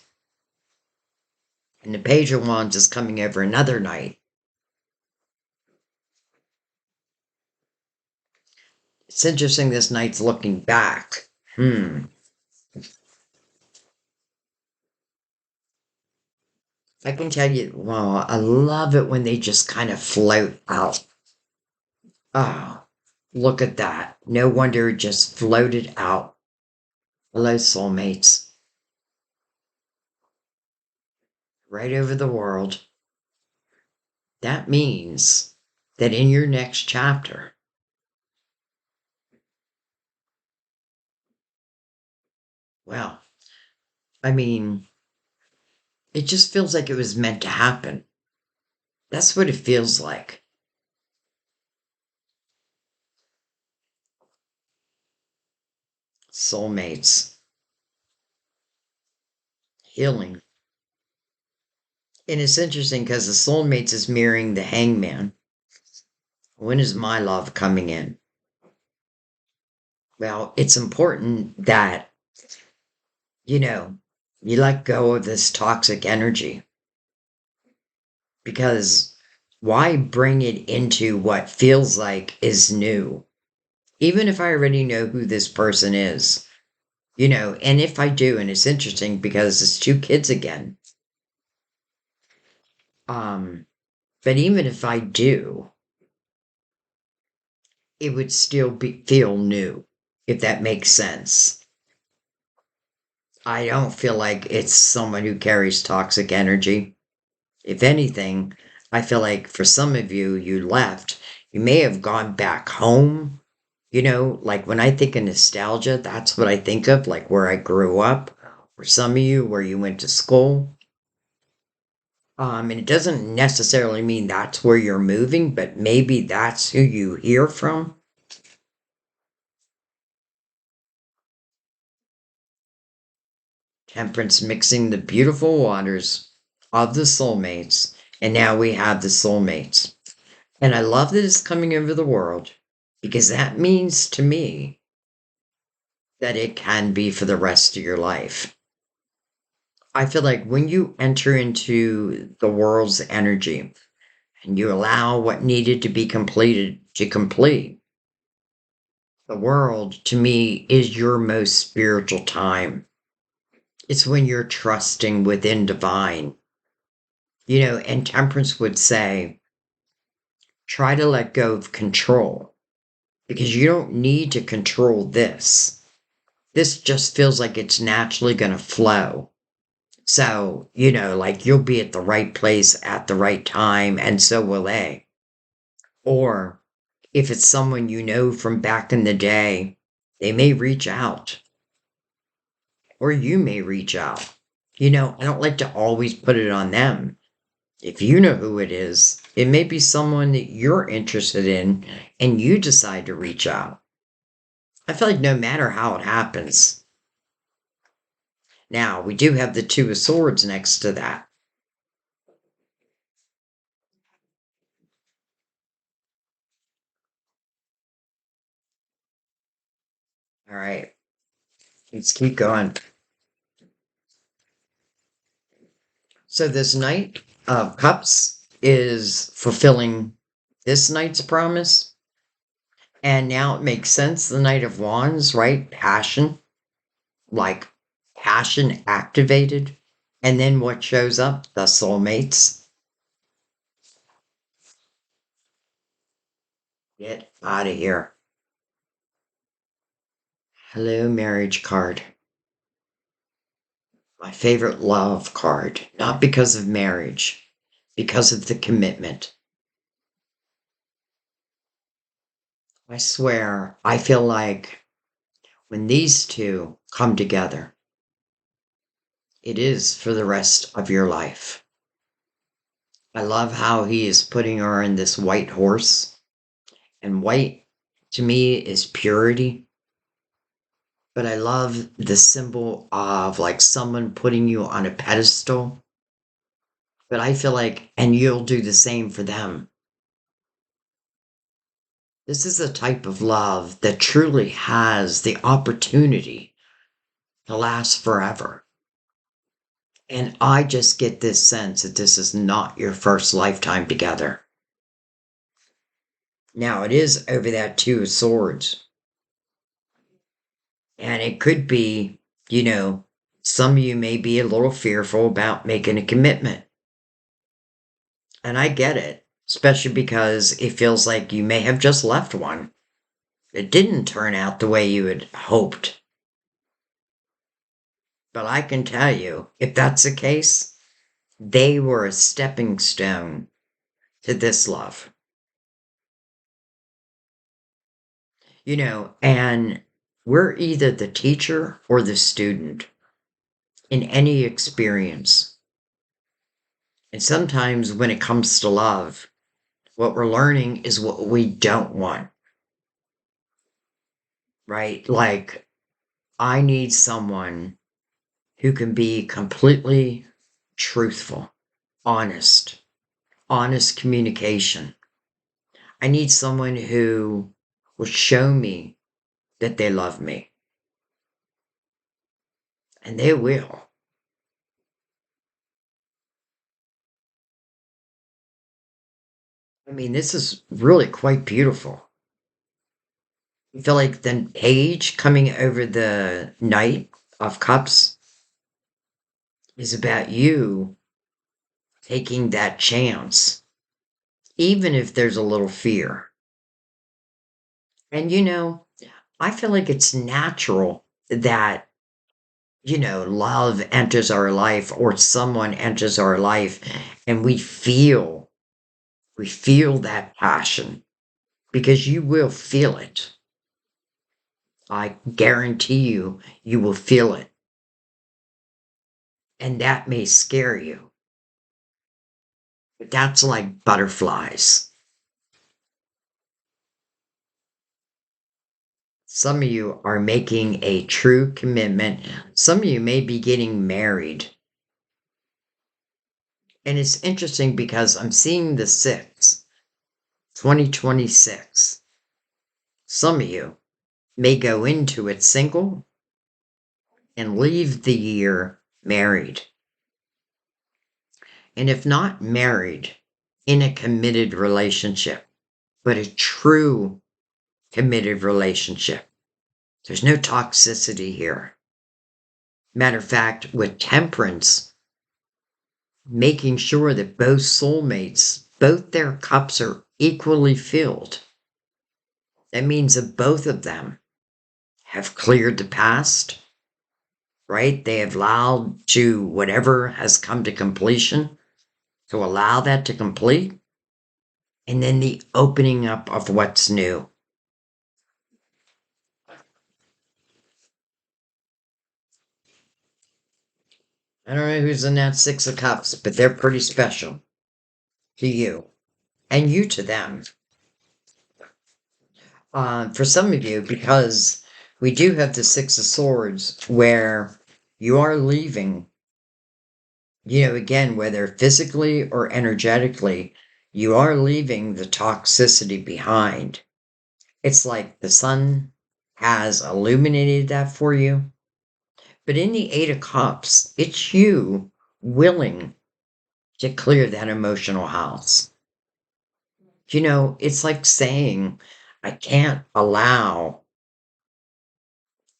And the Page of Wands is coming over another Knight. It's interesting this Knight's looking back. I can tell you, well, I love it when they just kind of float out. Oh, look at that. No wonder it just floated out. Hello, soulmates. Right over the world. That means that in your next chapter, well, I mean, it just feels like it was meant to happen. That's what it feels like. Soulmates. Healing. And it's interesting because the soulmates is mirroring the hangman. When is my love coming in? Well, it's important that, you know, you let go of this toxic energy. Because why bring it into what feels like is new? Even if I already know who this person is, you know, and if I do, and it's interesting because it's two kids again. But even if I do, it would still feel new, if that makes sense. I don't feel like it's someone who carries toxic energy. If anything, I feel like for some of you, you left. You may have gone back home. You know, like when I think of nostalgia, that's what I think of, like where I grew up, or some of you where you went to school. And it doesn't necessarily mean that's where you're moving, but maybe that's who you hear from. Temperance mixing the beautiful waters of the soulmates. And now we have the soulmates. And I love that it's coming over the world because that means to me that it can be for the rest of your life. I feel like when you enter into the world's energy and you allow what needed to be completed to complete, The world, to me, is your most spiritual time. It's when you're trusting within divine. And Temperance would say, try to let go of control because you don't need to control this. This just feels like it's naturally going to flow. So, like you'll be at the right place at the right time, and so will they. Or if it's someone you know from back in the day, they may reach out, or you may reach out. I don't like to always put it on them. If you know who it is, it may be someone that you're interested in and you decide to reach out. I feel like no matter how it happens. Now, we do have the Two of Swords next to that. All right, let's keep going. So this Knight of Cups is fulfilling this knight's promise. And now it makes sense. The Knight of Wands, right? Passion, like passion activated. And then what shows up? The soulmates. Get out of here. Hello, marriage card. My favorite love card. Not because of marriage, because of the commitment. I swear, I feel like when these two come together, it is for the rest of your life. I love how he is putting her in this white horse. And white, to me, is purity. But I love the symbol of like someone putting you on a pedestal. But I feel like, and you'll do the same for them. This is a type of love that truly has the opportunity to last forever. And I just get this sense that this is not your first lifetime together. Now, it is over that Two of Swords. And it could be, some of you may be a little fearful about making a commitment. And I get it, especially because it feels like you may have just left one. It didn't turn out the way you had hoped. But I can tell you, if that's the case, they were a stepping stone to this love. And we're either the teacher or the student in any experience. And sometimes when it comes to love, what we're learning is what we don't want. Right? Like, I need someone who can be completely truthful, honest communication. I need someone who will show me that they love me. And they will. I mean, this is really quite beautiful. I feel like the page coming over the Knight of Cups is about you taking that chance, even if there's a little fear. And I feel like it's natural that, love enters our life or someone enters our life and we feel that passion because you will feel it. I guarantee you, you will feel it. And that may scare you. But that's like butterflies. Some of you are making a true commitment. Some of you may be getting married. And it's interesting because I'm seeing the 6, 2026. Some of you may go into it single and leave the year married. And if not married, in a committed relationship, but a true committed relationship. There's no toxicity here. Matter of fact, with temperance, making sure that both soulmates, both their cups are equally filled. That means that both of them have cleared the past, right? They have allowed to whatever has come to completion, to allow that to complete, and then the opening up of what's new. I don't know who's in that Six of Cups, but they're pretty special to you and you to them. For some of you, because we do have the Six of Swords where you are leaving, again, whether physically or energetically, you are leaving the toxicity behind. It's like the sun has illuminated that for you. But in the Eight of Cups, it's you willing to clear that emotional house. It's like saying, I can't allow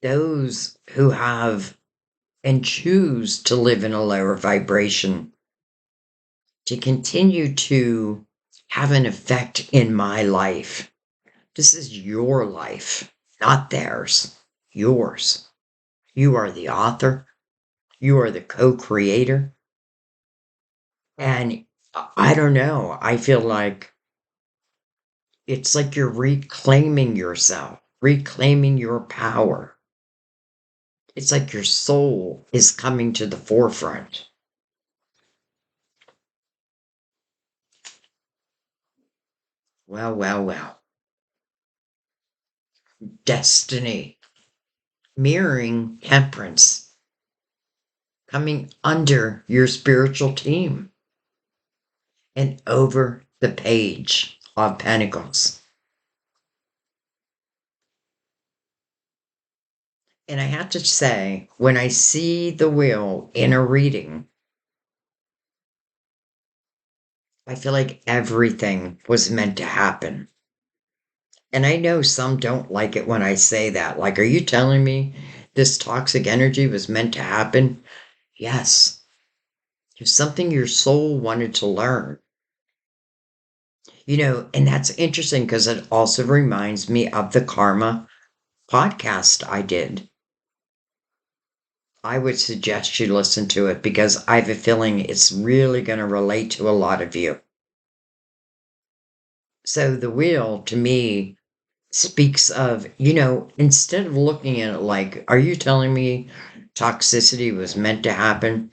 those who have and choose to live in a lower vibration to continue to have an effect in my life. This is your life, not theirs, yours. You are the author, you are the co creator. And I don't know, I feel like it's like you're reclaiming yourself, reclaiming your power. It's like your soul is coming to the forefront. Well, well, well. Destiny. Mirroring temperance. Coming under your spiritual team. And over the page of Pentacles. And I have to say, when I see the wheel in a reading, I feel like everything was meant to happen. And I know some don't like it when I say that. Like, are you telling me this toxic energy was meant to happen? Yes. It's something your soul wanted to learn. And that's interesting because it also reminds me of the Karma podcast I did. I would suggest you listen to it because I have a feeling it's really going to relate to a lot of you. So the wheel, to me, speaks of, instead of looking at it like, are you telling me toxicity was meant to happen?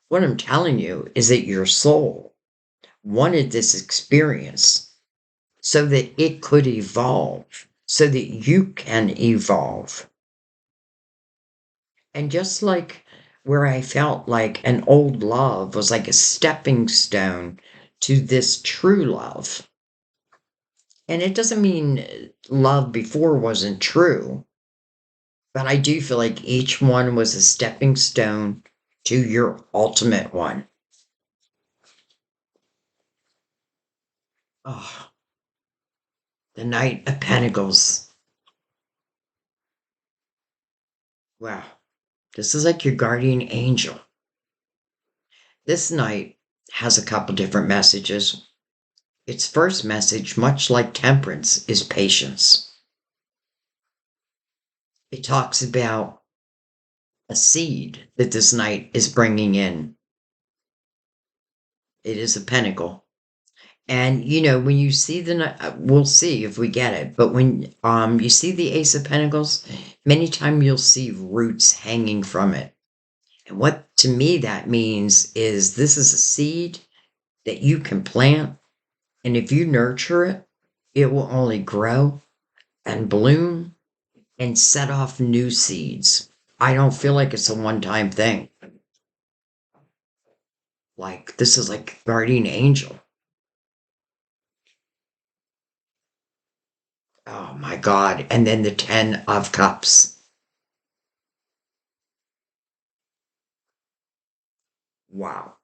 What I'm telling you is that your soul wanted this experience so that it could evolve, so that you can evolve. And just like where I felt like an old love was like a stepping stone to this true love. And it doesn't mean love before wasn't true, but I do feel like each one was a stepping stone to your ultimate one. Oh, the Knight of Pentacles. Wow. This is like your guardian angel. This knight has a couple different messages. Its first message, much like temperance, is patience. It talks about a seed that this knight is bringing in. It is a pentacle. And when you see we'll see if we get it. But when you see the Ace of Pentacles, many times you'll see roots hanging from it. And what to me that means is this is a seed that you can plant, and if you nurture it, it will only grow and bloom and set off new seeds. I don't feel like it's a one-time thing. Like this is like guardian angel. Oh my God. And then the 10 of Cups. Wow.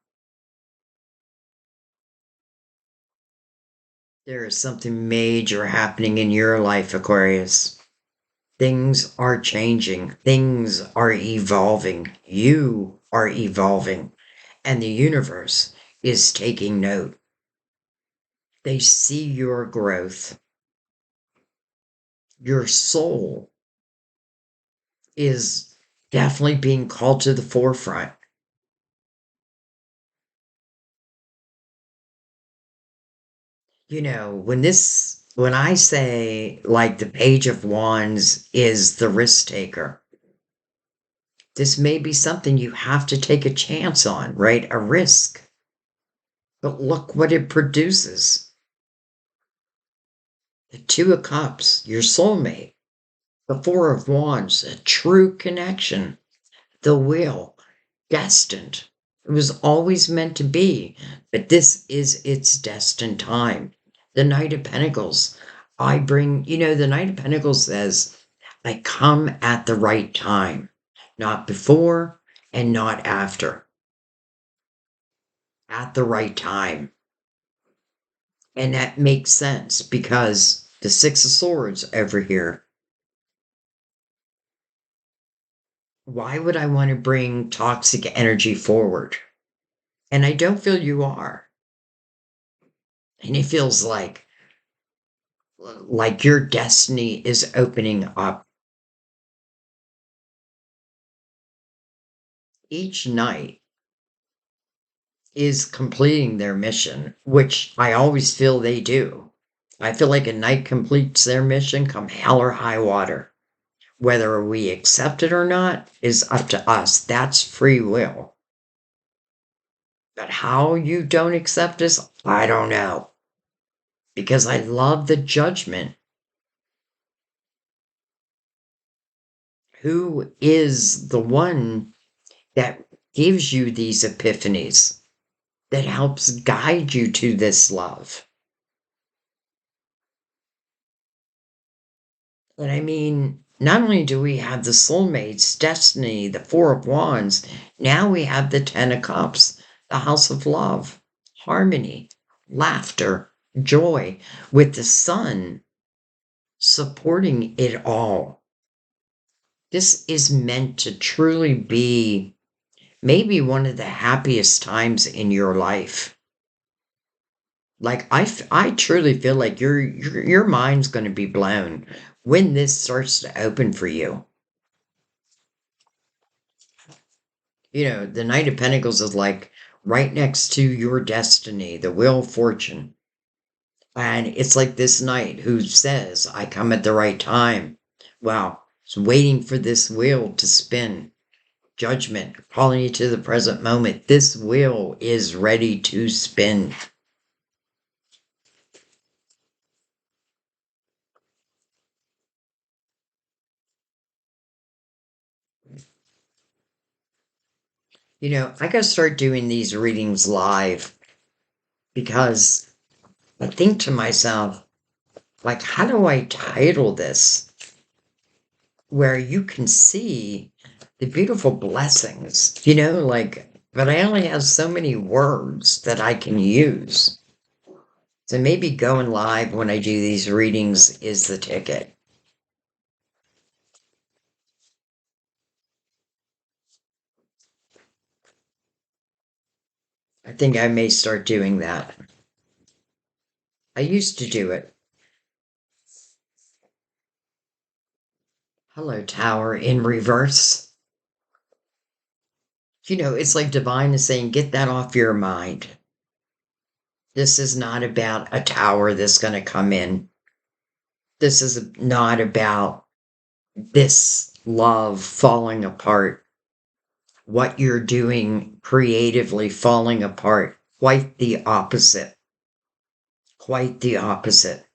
There is something major happening in your life, Aquarius. Things are changing, things are evolving, you are evolving, and the universe is taking note. They see your growth. Your soul is definitely being called to the forefront. When I say like the Page of Wands is the risk taker, this may be something you have to take a chance on, right? A risk. But look what it produces. The Two of Cups, your soulmate. The Four of Wands, a true connection. The Wheel, destined. It was always meant to be, but this is its destined time. The Knight of Pentacles. The Knight of Pentacles says, I come at the right time, not before and not after. At the right time. And that makes sense because the Six of Swords over here. Why would I want to bring toxic energy forward? And I don't feel you are. And it feels like your destiny is opening up. Each night is completing their mission, which I always feel they do. I feel like a knight completes their mission come hell or high water. Whether we accept it or not is up to us. That's free will. But how you don't accept this, I don't know. Because I love the judgment. Who is the one that gives you these epiphanies, that helps guide you to this love? And I mean, not only do we have the soulmates, destiny, the Four of Wands, now we have the Ten of Cups, the House of Love, harmony, laughter, joy, with the sun supporting it all. This is meant to truly be maybe one of the happiest times in your life. Like I truly feel like your mind's going to be blown when this starts to open for you. The Knight of Pentacles is like right next to your destiny, the Wheel of Fortune. And it's like this knight who says, I come at the right time. Well, it's waiting for this wheel to spin. Judgment, calling you to the present moment. This wheel is ready to spin. I gotta start doing these readings live because I think to myself, like, how do I title this? Where you can see the beautiful blessings, but I only have so many words that I can use. So maybe going live when I do these readings is the ticket. I think I may start doing that. I used to do it. Hello, Tower in reverse. It's like divine is saying, get that off your mind. This is not about a tower that's going to come in. This is not about this love falling apart. What you're doing creatively falling apart. Quite the opposite. Quite the opposite.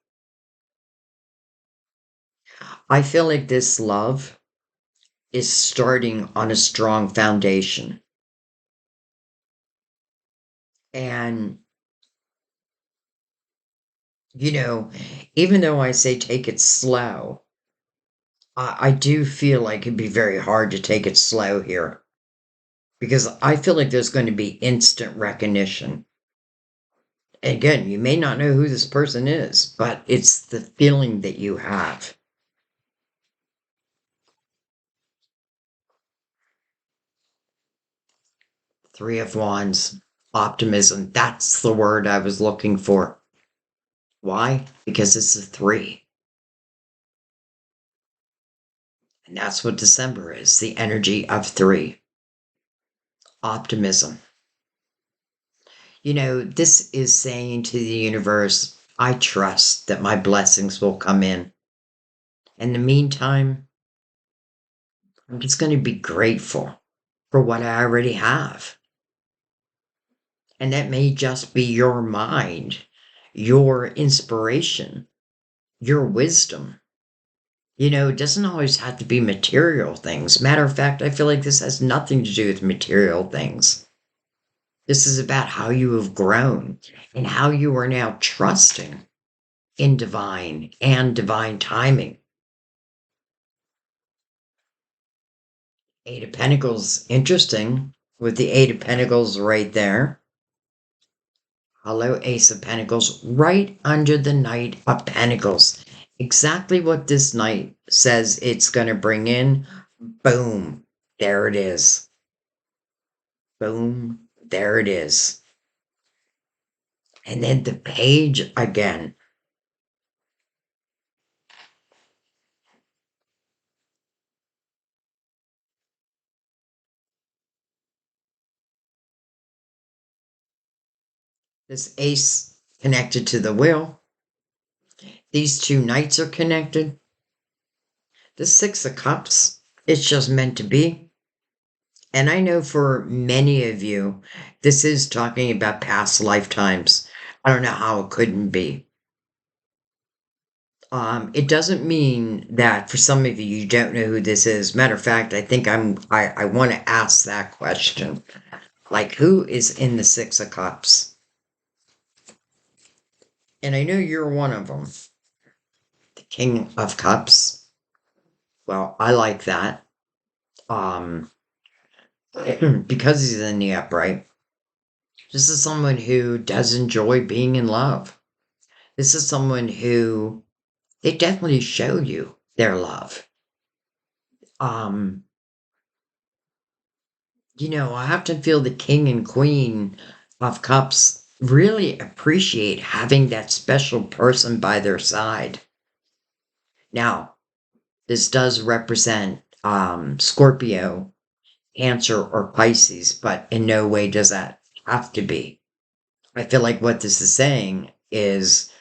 I feel like this love is starting on a strong foundation. And, even though I say take it slow, I do feel like it'd be very hard to take it slow here because I feel like there's going to be instant recognition. Again, you may not know who this person is, but it's the feeling that you have. Three of Wands, optimism. That's the word I was looking for. Why? Because it's a three. And that's what December is, the energy of three. Optimism. This is saying to the universe, I trust that my blessings will come in. In the meantime, I'm just going to be grateful for what I already have. And that may just be your mind, your inspiration, your wisdom. It doesn't always have to be material things. Matter of fact, I feel like this has nothing to do with material things. This is about how you have grown and how you are now trusting in divine and divine timing. Eight of Pentacles, interesting, with the Eight of Pentacles right there. Hello, Ace of Pentacles, right under the Knight of Pentacles. Exactly what this Knight says it's going to bring in. Boom, there it is. Boom, there it is. And then the Page again. This Ace connected to the Wheel. These two Knights are connected. The Six of Cups, it's just meant to be. And I know for many of you, this is talking about past lifetimes. I don't know how it couldn't be. It doesn't mean that for some of you, you don't know who this is. Matter of fact, I think I want to ask that question. Like, who is in the Six of Cups? And I know you're one of them. The King of Cups. Well, I like that. Because he's in the upright. This is someone who does enjoy being in love. This is someone who they definitely show you their love. I often feel the King and Queen of Cups really appreciate having that special person by their side. Now, this does represent Scorpio, Cancer, or Pisces, but in no way does that have to be. I feel like what this is saying is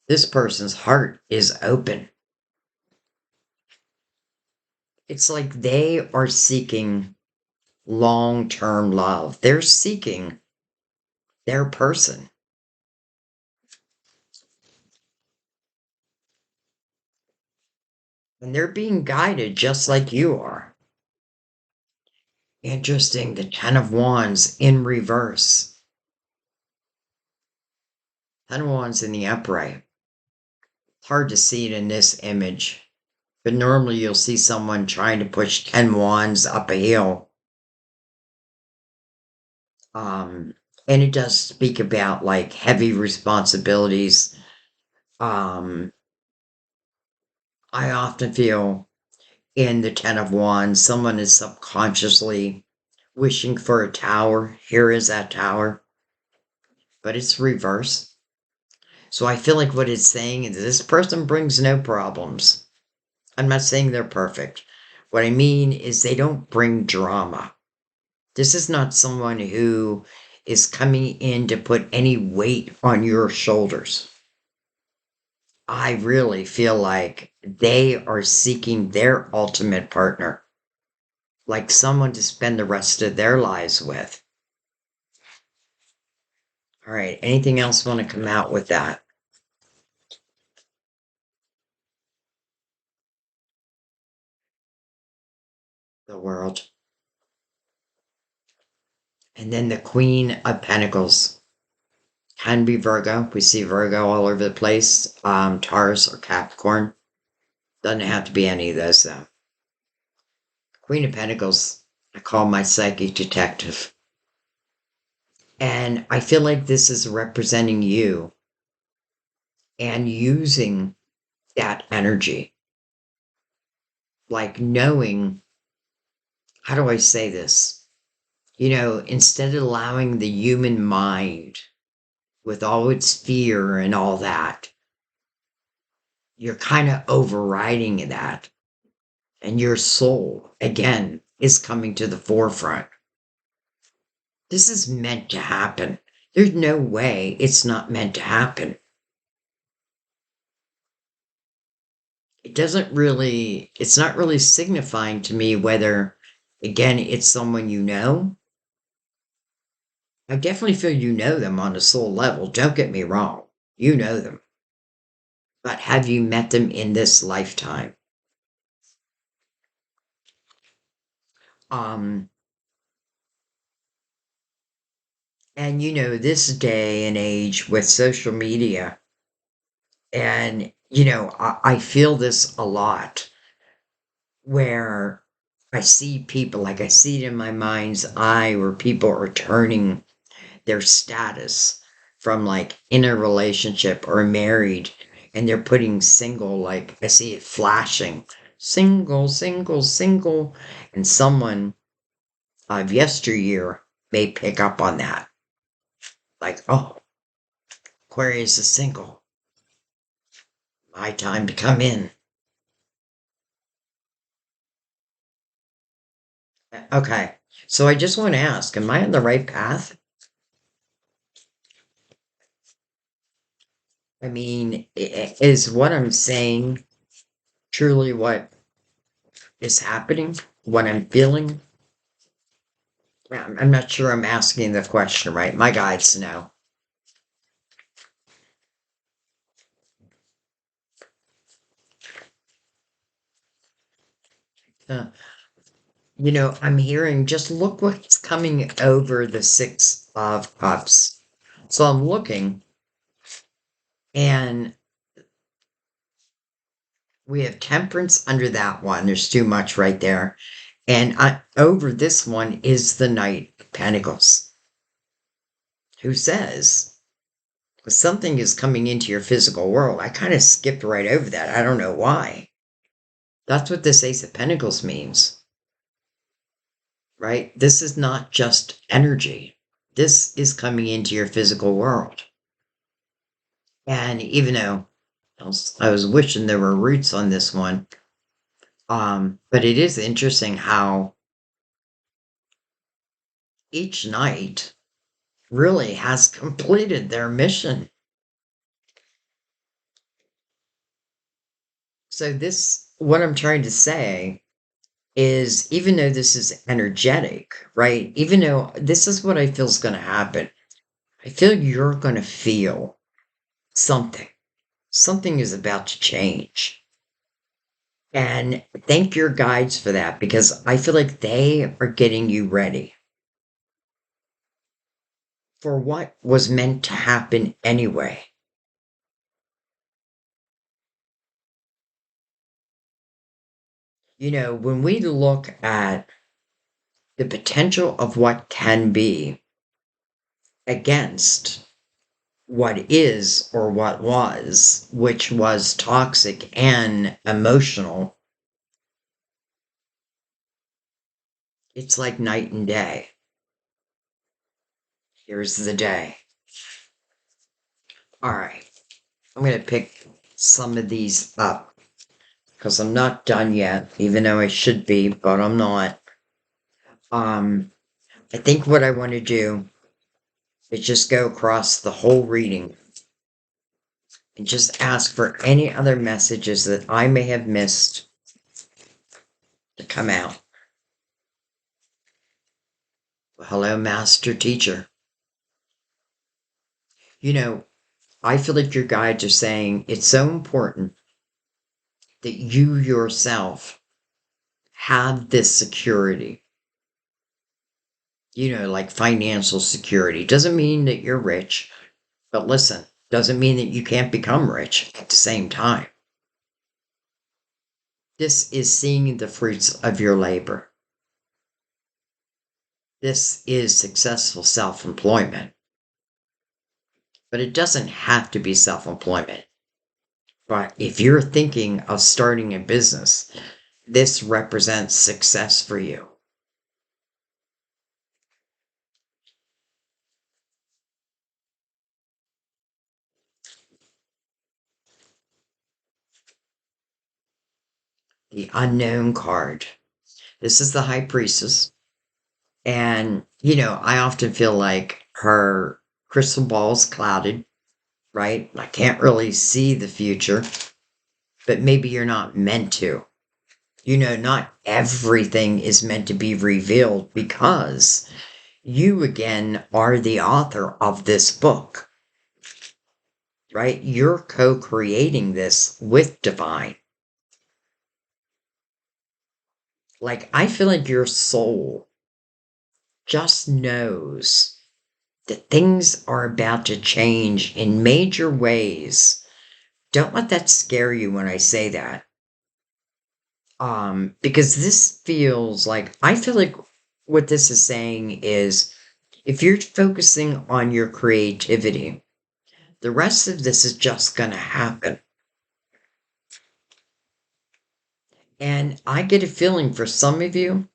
this person's heart is open. It's like they are seeking long-term love. They're seeking their person. And they're being guided just like you are. Interesting, the Ten of Wands in reverse. Ten of Wands in the upright. It's hard to see it in this image. But normally you'll see someone trying to push 10 wands up a hill. And it does speak about like heavy responsibilities. I often feel in the Ten of Wands, someone is subconsciously wishing for a tower. Here is that tower. But it's reverse. So I feel like what it's saying is this person brings no problems. I'm not saying they're perfect. What I mean is they don't bring drama. This is not someone who is coming in to put any weight on your shoulders. I really feel like they are seeking their ultimate partner, like someone to spend the rest of their lives with. All right, anything else want to come out with that? The World. And then the Queen of Pentacles. Can be Virgo. We see Virgo all over the place. Taurus or Capricorn. Doesn't have to be any of those, though. Queen of Pentacles, I call my psychic detective. And I feel like this is representing you and using that energy. Like knowing, how do I say this? Instead of allowing the human mind with all its fear and all that, you're kind of overriding that. And your soul, again, is coming to the forefront. This is meant to happen. There's no way it's not meant to happen. It's not really signifying to me whether, again, it's someone you know. I definitely feel you know them on a soul level. Don't get me wrong. You know them. But have you met them in this lifetime? Um, and this day and age with social media, and I feel this a lot where I see people, like I see it in my mind's eye, where people are turning their status from like in a relationship or married, and they're putting single, like I see it flashing, single, single, single, and someone of yesteryear may pick up on that. Like, oh, Aquarius is single. My time to come in. Okay, so I just want to ask, am I on the right path? I mean, is what I'm saying truly what is happening? What I'm feeling? I'm not sure I'm asking the question right. My guides know. Uh, I'm hearing just look what's coming over the Six of Cups. So I'm looking, and we have Temperance under that one. There's too much right there. And over this one is the Knight of Pentacles, who says something is coming into your physical world. I kind of skipped right over that. I don't know why. That's what this Ace of Pentacles means, right? This is not just energy. This is coming into your physical world. And even though I was wishing there were roots on this one, but it is interesting how each knight really has completed their mission. So what I'm trying to say is, even though this is energetic, right? Even though this is what I feel is going to happen, I feel you're going to feel something. Something is about to change. And thank your guides for that, because I feel like they are getting you ready for what was meant to happen anyway. When we look at the potential of what can be against what is or what was, which was toxic and emotional, it's like night and day. Here's the day. All right, I'm going to pick some of these up because I'm not done yet, even though I should be, but I'm not. I think what I want to do is just go across the whole reading and just ask for any other messages that I may have missed to come out. Well, hello, Master Teacher. I feel like your guides are saying it's so important that you yourself have this security. Like financial security. Doesn't mean that you're rich, but listen, doesn't mean that you can't become rich at the same time. This is seeing the fruits of your labor. this is successful self-employment. But it doesn't have to be self-employment. But if you're thinking of starting a business, this represents success for you. The unknown card. This is the High Priestess. And, I often feel like her crystal ball's clouded, right? I can't really see the future, but maybe you're not meant to. Not everything is meant to be revealed because you, again, are the author of this book, right? You're co creating this with Divine. Like, I feel like your soul just knows that things are about to change in major ways. Don't let that scare you when I say that. Because this feels like, I feel like what this is saying is if you're focusing on your creativity, the rest of this is just going to happen. And I get a feeling for some of you,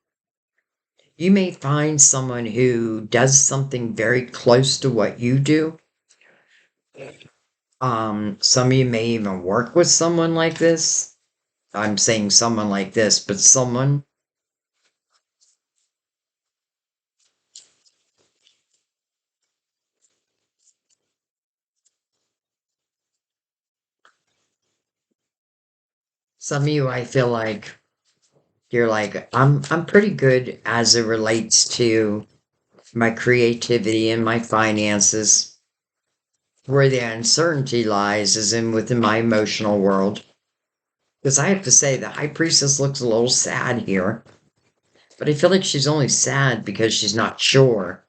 you may find someone who does something very close to what you do. Some of you may even work with someone like this. I'm saying someone like this, but someone. Some of you, I feel like you're like, I'm pretty good as it relates to my creativity and my finances. Where the uncertainty lies is within my emotional world. Because I have to say, the High Priestess looks a little sad here. But I feel like she's only sad because she's not sure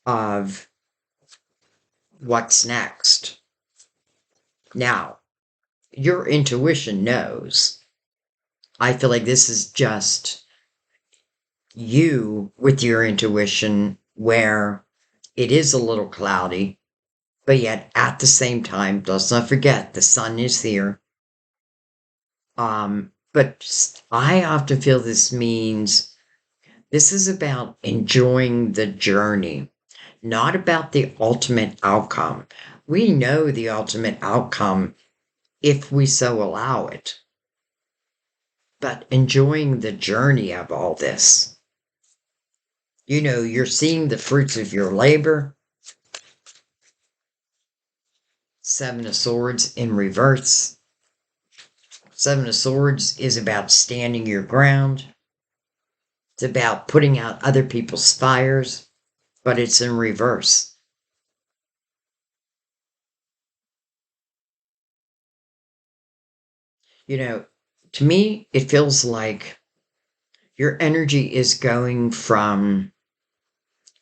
of what's next. Now, your intuition knows. I feel like this is just you with your intuition where it is a little cloudy, but yet at the same time, let's not forget the sun is here. But I often feel this means this is about enjoying the journey, not about the ultimate outcome. We know the ultimate outcome if we so allow it, but enjoying the journey of all this. You're seeing the fruits of your labor. Seven of Swords in reverse. Seven of Swords is about standing your ground. It's about putting out other people's fires, but it's in reverse. To me, it feels like your energy is going from,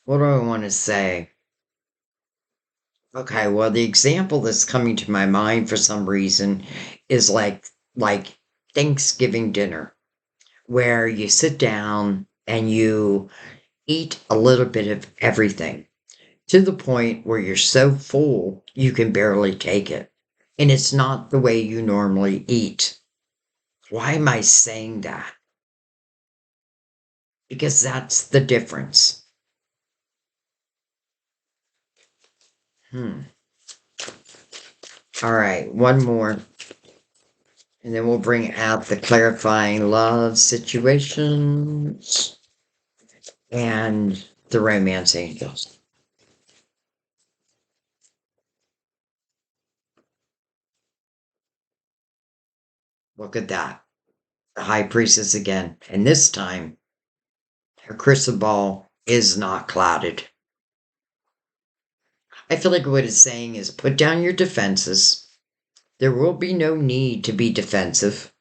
what do I want to say? Okay, well, the example that's coming to my mind for some reason is like Thanksgiving dinner, where you sit down and you eat a little bit of everything to the point where you're so full you can barely take it. And it's not the way you normally eat. Why am I saying that? Because that's the difference. All right, one more. And then we'll bring out the clarifying love situations and the romance angels. Look at that. The High Priestess again. And this time, her crystal ball is not clouded. I feel like what it's saying is put down your defenses. There will be no need to be defensive.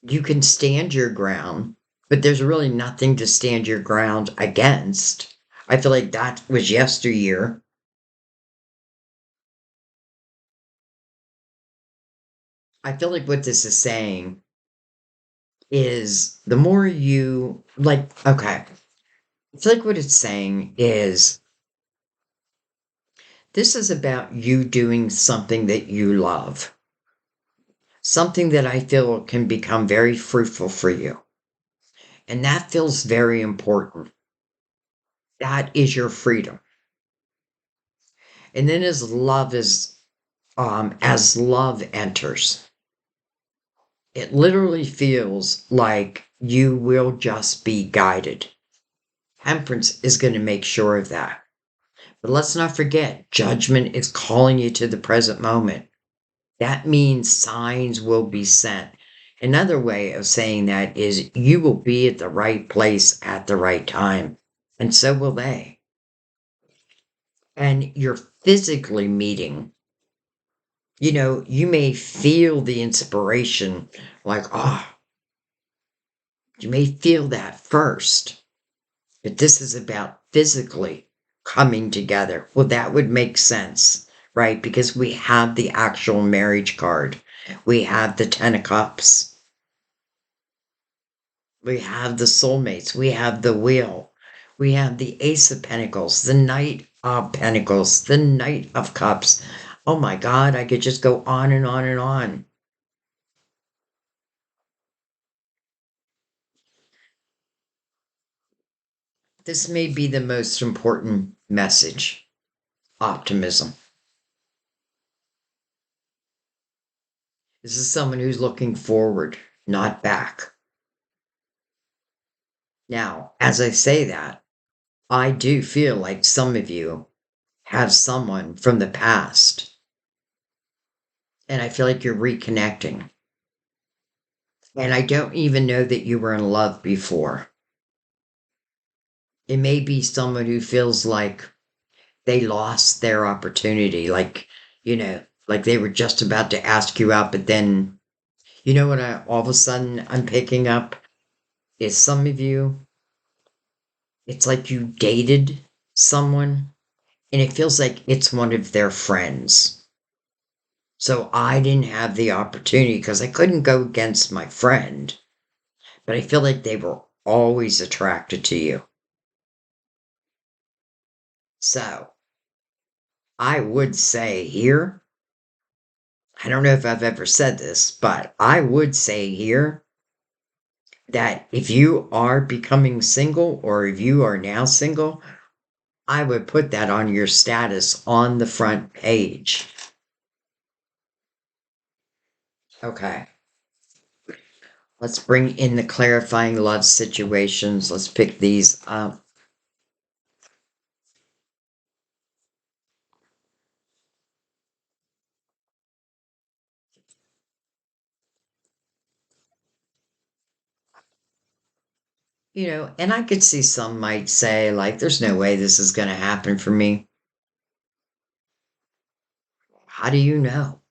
You can stand your ground, but there's really nothing to stand your ground against. I feel like that was yesteryear. I feel like what this is saying is the more you like, okay, I feel like what it's saying is this is about you doing something that you love, something that I feel can become very fruitful for you. And that feels very important. That is your freedom. And then as love enters, it literally feels like you will just be guided. Temperance is going to make sure of that. But let's not forget, judgment is calling you to the present moment. That means signs will be sent. Another way of saying that is you will be at the right place at the right time, and so will they. And you're physically meeting. You may feel the inspiration, like, you may feel that first, but this is about physically coming together. Well, that would make sense, right? Because we have the actual marriage card, we have the Ten of Cups, we have the soulmates, we have the wheel, we have the Ace of Pentacles, the Knight of Pentacles, the Knight of Cups. Oh my God, I could just go on and on and on. This may be the most important message: optimism. This is someone who's looking forward, not back. Now, as I say that, I do feel like some of you have someone from the past, and I feel like you're reconnecting. And I don't even know that you were in love before. It may be someone who feels like they lost their opportunity, like they were just about to ask you out, but then, what all of a sudden I'm picking up is some of you, it's like you dated someone and it feels like it's one of their friends. So I didn't have the opportunity because I couldn't go against my friend, but I feel like they were always attracted to you. So I would say here, I don't know if I've ever said this, but I would say here that if you are becoming single or if you are now single, I would put that on your status on the front page. Okay. Let's bring in the clarifying love situations. Let's pick these up. And I could see some might say, like, there's no way this is going to happen for me. How do you know?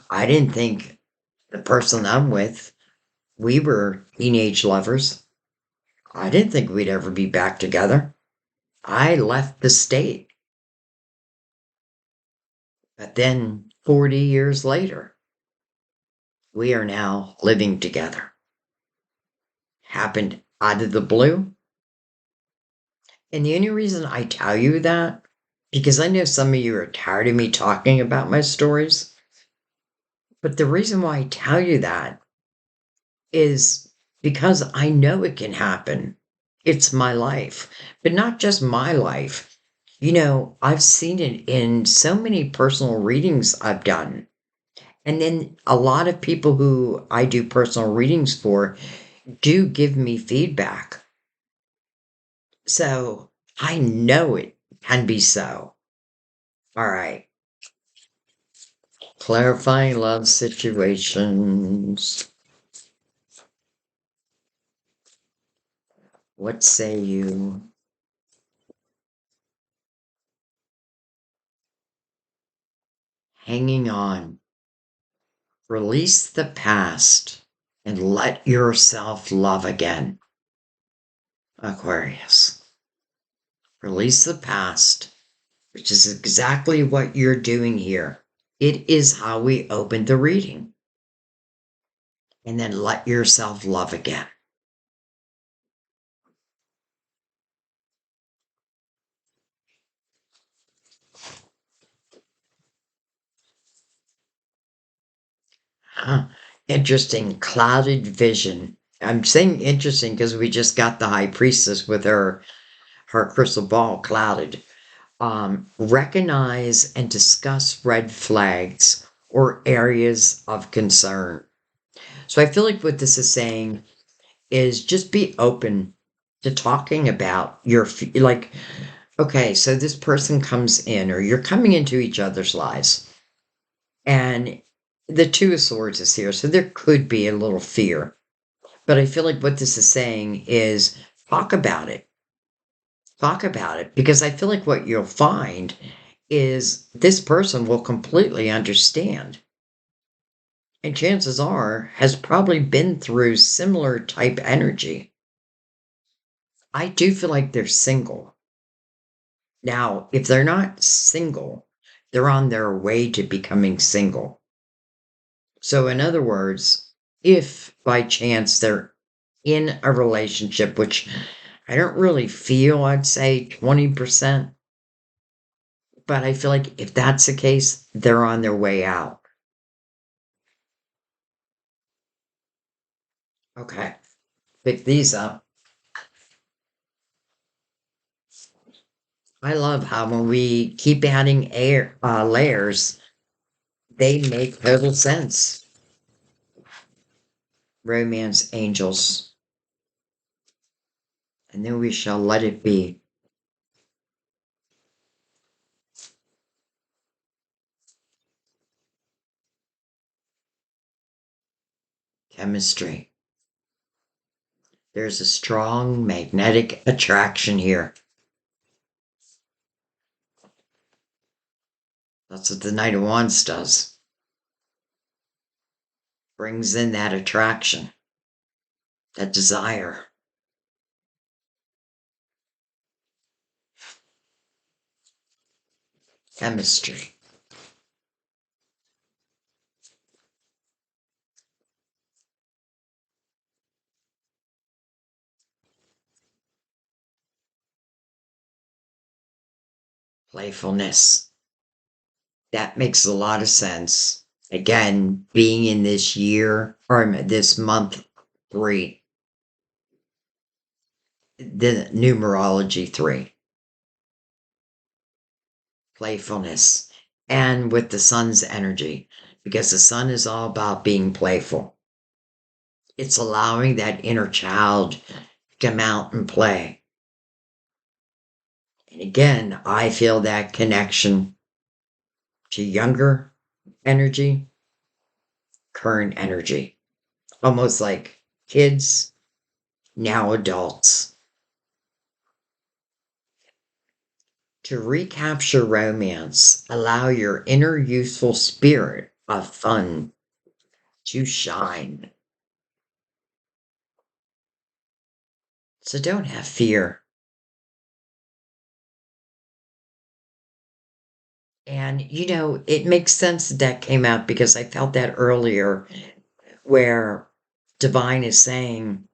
I didn't think the person I'm with, we were teenage lovers. I didn't think we'd ever be back together. I left the state. But then 40 years later, we are now living together. Happened out of the blue. And the only reason I tell you that, because I know some of you are tired of me talking about my stories, but the reason why I tell you that is because I know it can happen. It's my life, but not just my life. I've seen it in so many personal readings I've done. And then a lot of people who I do personal readings for do give me feedback. So I know it can be so. All right. Clarifying love situations. What say you? Hanging on. Release the past and let yourself love again. Aquarius. Release the past, which is exactly what you're doing here. It is how we opened the reading. And then let yourself love again. Interesting. Clouded vision. I'm saying interesting because we just got the high priestess with her crystal ball clouded. Recognize and discuss red flags or areas of concern. So I feel like what this is saying is just be open to talking about like, okay, so this person comes in, or you're coming into each other's lives, and the Two of Swords is here, so there could be a little fear. But I feel like what this is saying is talk about it. Talk about it, because I feel like what you'll find is this person will completely understand. And chances are has probably been through similar type energy. I do feel like they're single. Now, if they're not single, they're on their way to becoming single. So, in other words, if by chance they're in a relationship, which I don't really feel, I'd say 20%, but I feel like if that's the case, they're on their way out. Okay, pick these up. I love how when we keep adding layers, they make total sense. Romance angels. And then we shall let it be. Chemistry. There's a strong magnetic attraction here. That's what the Knight of Wands does. Brings in that attraction, that desire. Chemistry. Playfulness. That makes a lot of sense. Again, being in this year, or this month 3, the numerology 3. Playfulness. And with the sun's energy, because the sun is all about being playful. It's allowing that inner child to come out and play. And again, I feel that connection to younger energy, current energy, almost like kids, now adults. To recapture romance, allow your inner youthful spirit of fun to shine. So don't have fear. And, it makes sense that came out because I felt that earlier where Divine is saying,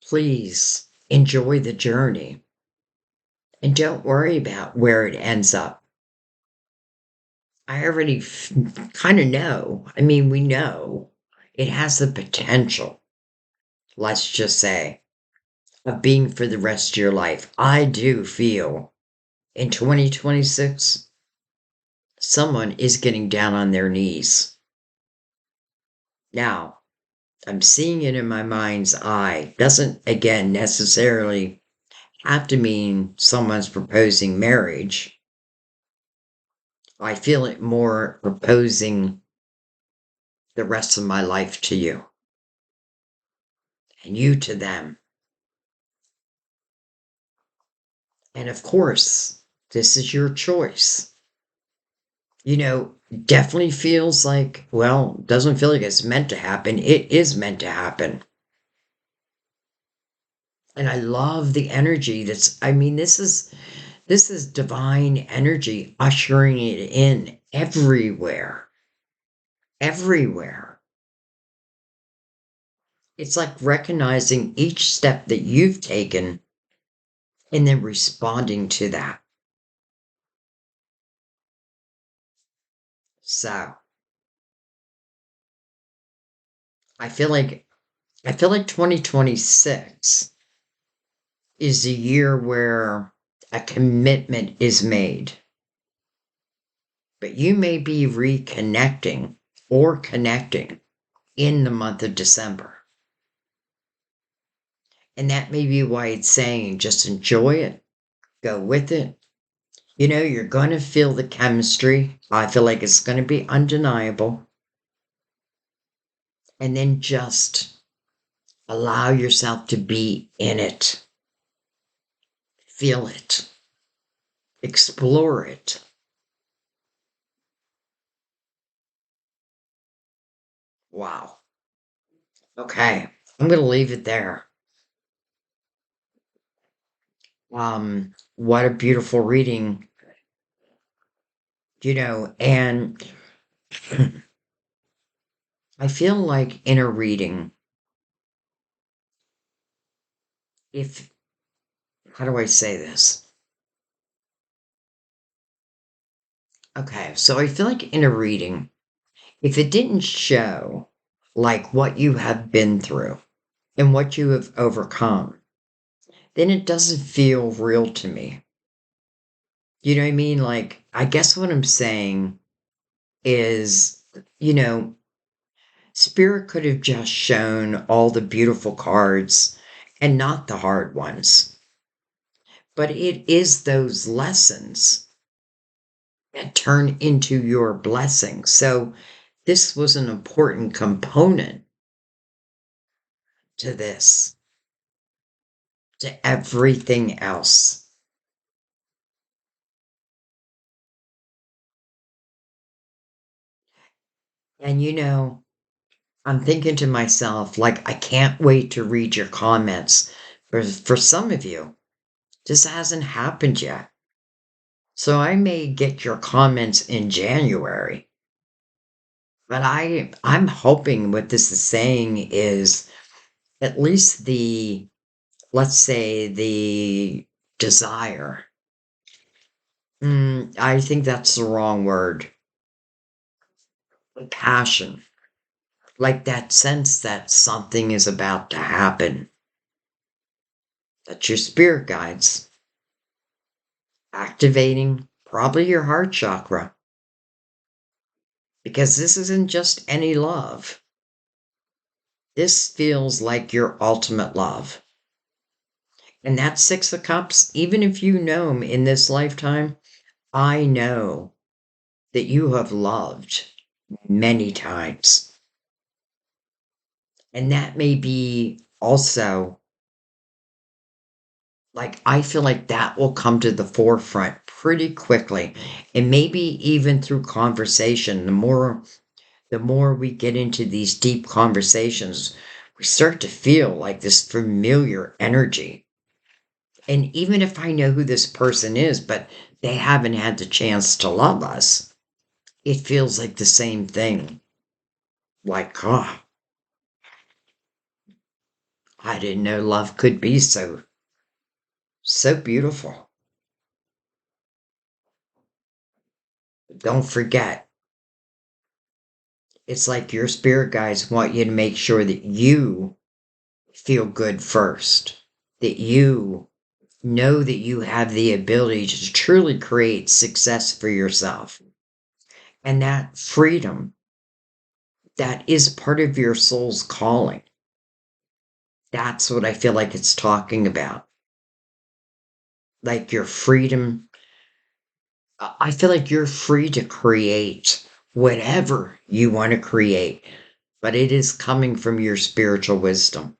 please enjoy the journey and don't worry about where it ends up. I already kind of know. I mean, we know it has the potential, let's just say, of being for the rest of your life. I do feel in 2026, someone is getting down on their knees. Now, I'm seeing it in my mind's eye. Doesn't, again, necessarily have to mean someone's proposing marriage. I feel it more proposing the rest of my life to you and you to them. And of course, this is your choice. Definitely feels like, well, doesn't feel like it's meant to happen. It is meant to happen. And I love the energy this is divine energy ushering it in everywhere. Everywhere. It's like recognizing each step that you've taken and then responding to that. So, I feel like 2026 is a year where a commitment is made. But you may be reconnecting or connecting in the month of December. And that may be why it's saying just enjoy it, go with it. You know, you're going to feel the chemistry. I feel like it's going to be undeniable. And then just allow yourself to be in it. Feel it. Explore it. Wow. Okay. I'm going to leave it there. What a beautiful reading, and I feel like in a reading, how do I say this? Okay, so I feel like in a reading, if it didn't show like what you have been through and what you have overcome, then it doesn't feel real to me. You know what I mean? Like, I guess what I'm saying is, you know, Spirit could have just shown all the beautiful cards and not the hard ones. But it is those lessons that turn into your blessing. So this was an important component to this, to everything else. And I'm thinking to myself, like, I can't wait to read your comments. For some of you, this hasn't happened yet. So I may get your comments in January. But I'm hoping what this is saying is at least let's say the desire. I think that's the wrong word. Passion. Like that sense that something is about to happen. That's your spirit guides activating probably your heart chakra. Because this isn't just any love. This feels like your ultimate love. And that Six of Cups, even if you know him in this lifetime, I know that you have loved many times. And that may be also, like, I feel like that will come to the forefront pretty quickly. And maybe even through conversation, the more we get into these deep conversations, we start to feel like this familiar energy. And even if I know who this person is, but they haven't had the chance to love us, it feels like the same thing. Like, oh, I didn't know love could be so beautiful. Don't forget, it's like your spirit guides want you to make sure that you feel good first, that you know that you have the ability to truly create success for yourself. And that freedom, that is part of your soul's calling. That's what I feel like it's talking about. Like your freedom. I feel like you're free to create whatever you want to create, but it is coming from your spiritual wisdom.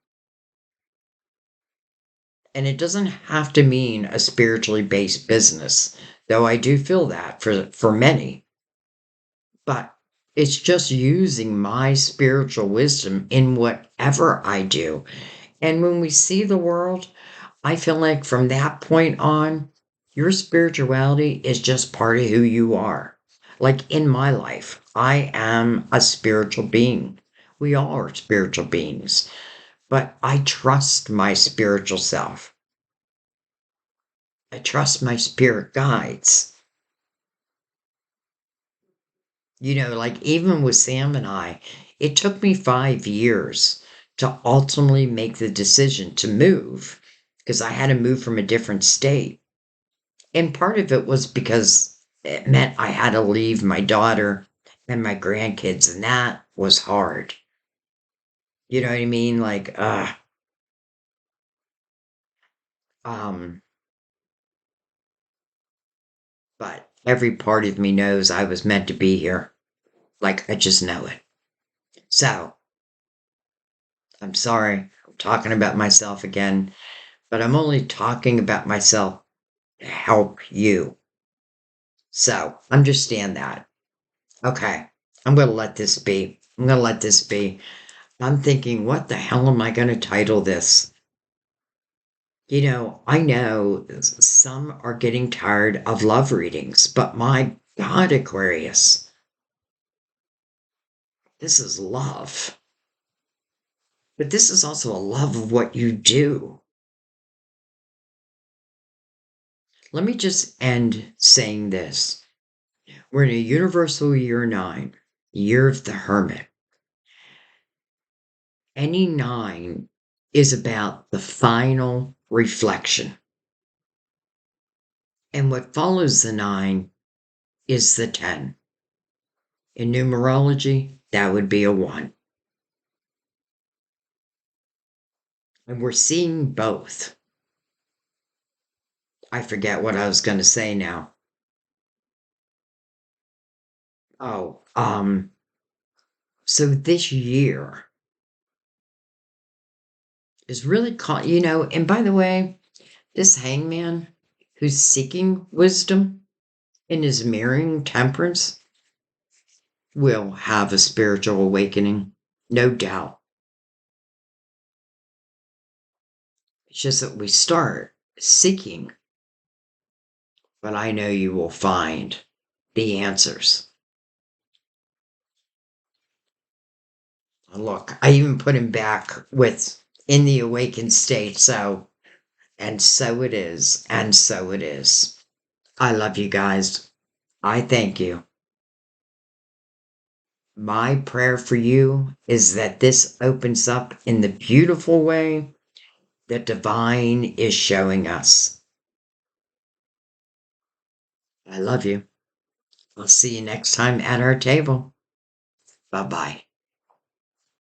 And it doesn't have to mean a spiritually based business, though I do feel that for many. But it's just using my spiritual wisdom in whatever I do. And when we see the world, I feel like from that point on, your spirituality is just part of who you are. Like in my life, I am a spiritual being. We all are spiritual beings, but I trust my spiritual self. I trust my spirit guides. Like even with Sam and I, It took me 5 years to ultimately make the decision to move because I had to move from a different state. And part of it was because it meant I had to leave my daughter and my grandkids, and that was hard. You know what I mean? Like, um, but every part of me knows I was meant to be here. Like, I just know it. So, I'm sorry, I'm talking about myself again, but I'm only talking about myself to help you. So, understand that. Okay, I'm going to let this be. I'm going to let this be. I'm thinking, what the hell am I going to title this? I know some are getting tired of love readings, but my God, Aquarius, this is love. But this is also a love of what you do. Let me just end saying this. We're in a universal year 9, year of the hermit. Any 9 is about the final reflection. And what follows the 9 is the 10. In numerology, that would be a 1. And we're seeing both. I forget what I was going to say now. Oh, so this year is really caught, and by the way, this hangman who's seeking wisdom and is mirroring temperance will have a spiritual awakening, no doubt. It's just that we start seeking, but I know you will find the answers. Look, I even put him back with in the awakened state, and so it is, and so it is. I love you guys. I thank you. My prayer for you is that this opens up in the beautiful way that divine is showing us. I love you. I'll see you next time at our table. Bye bye.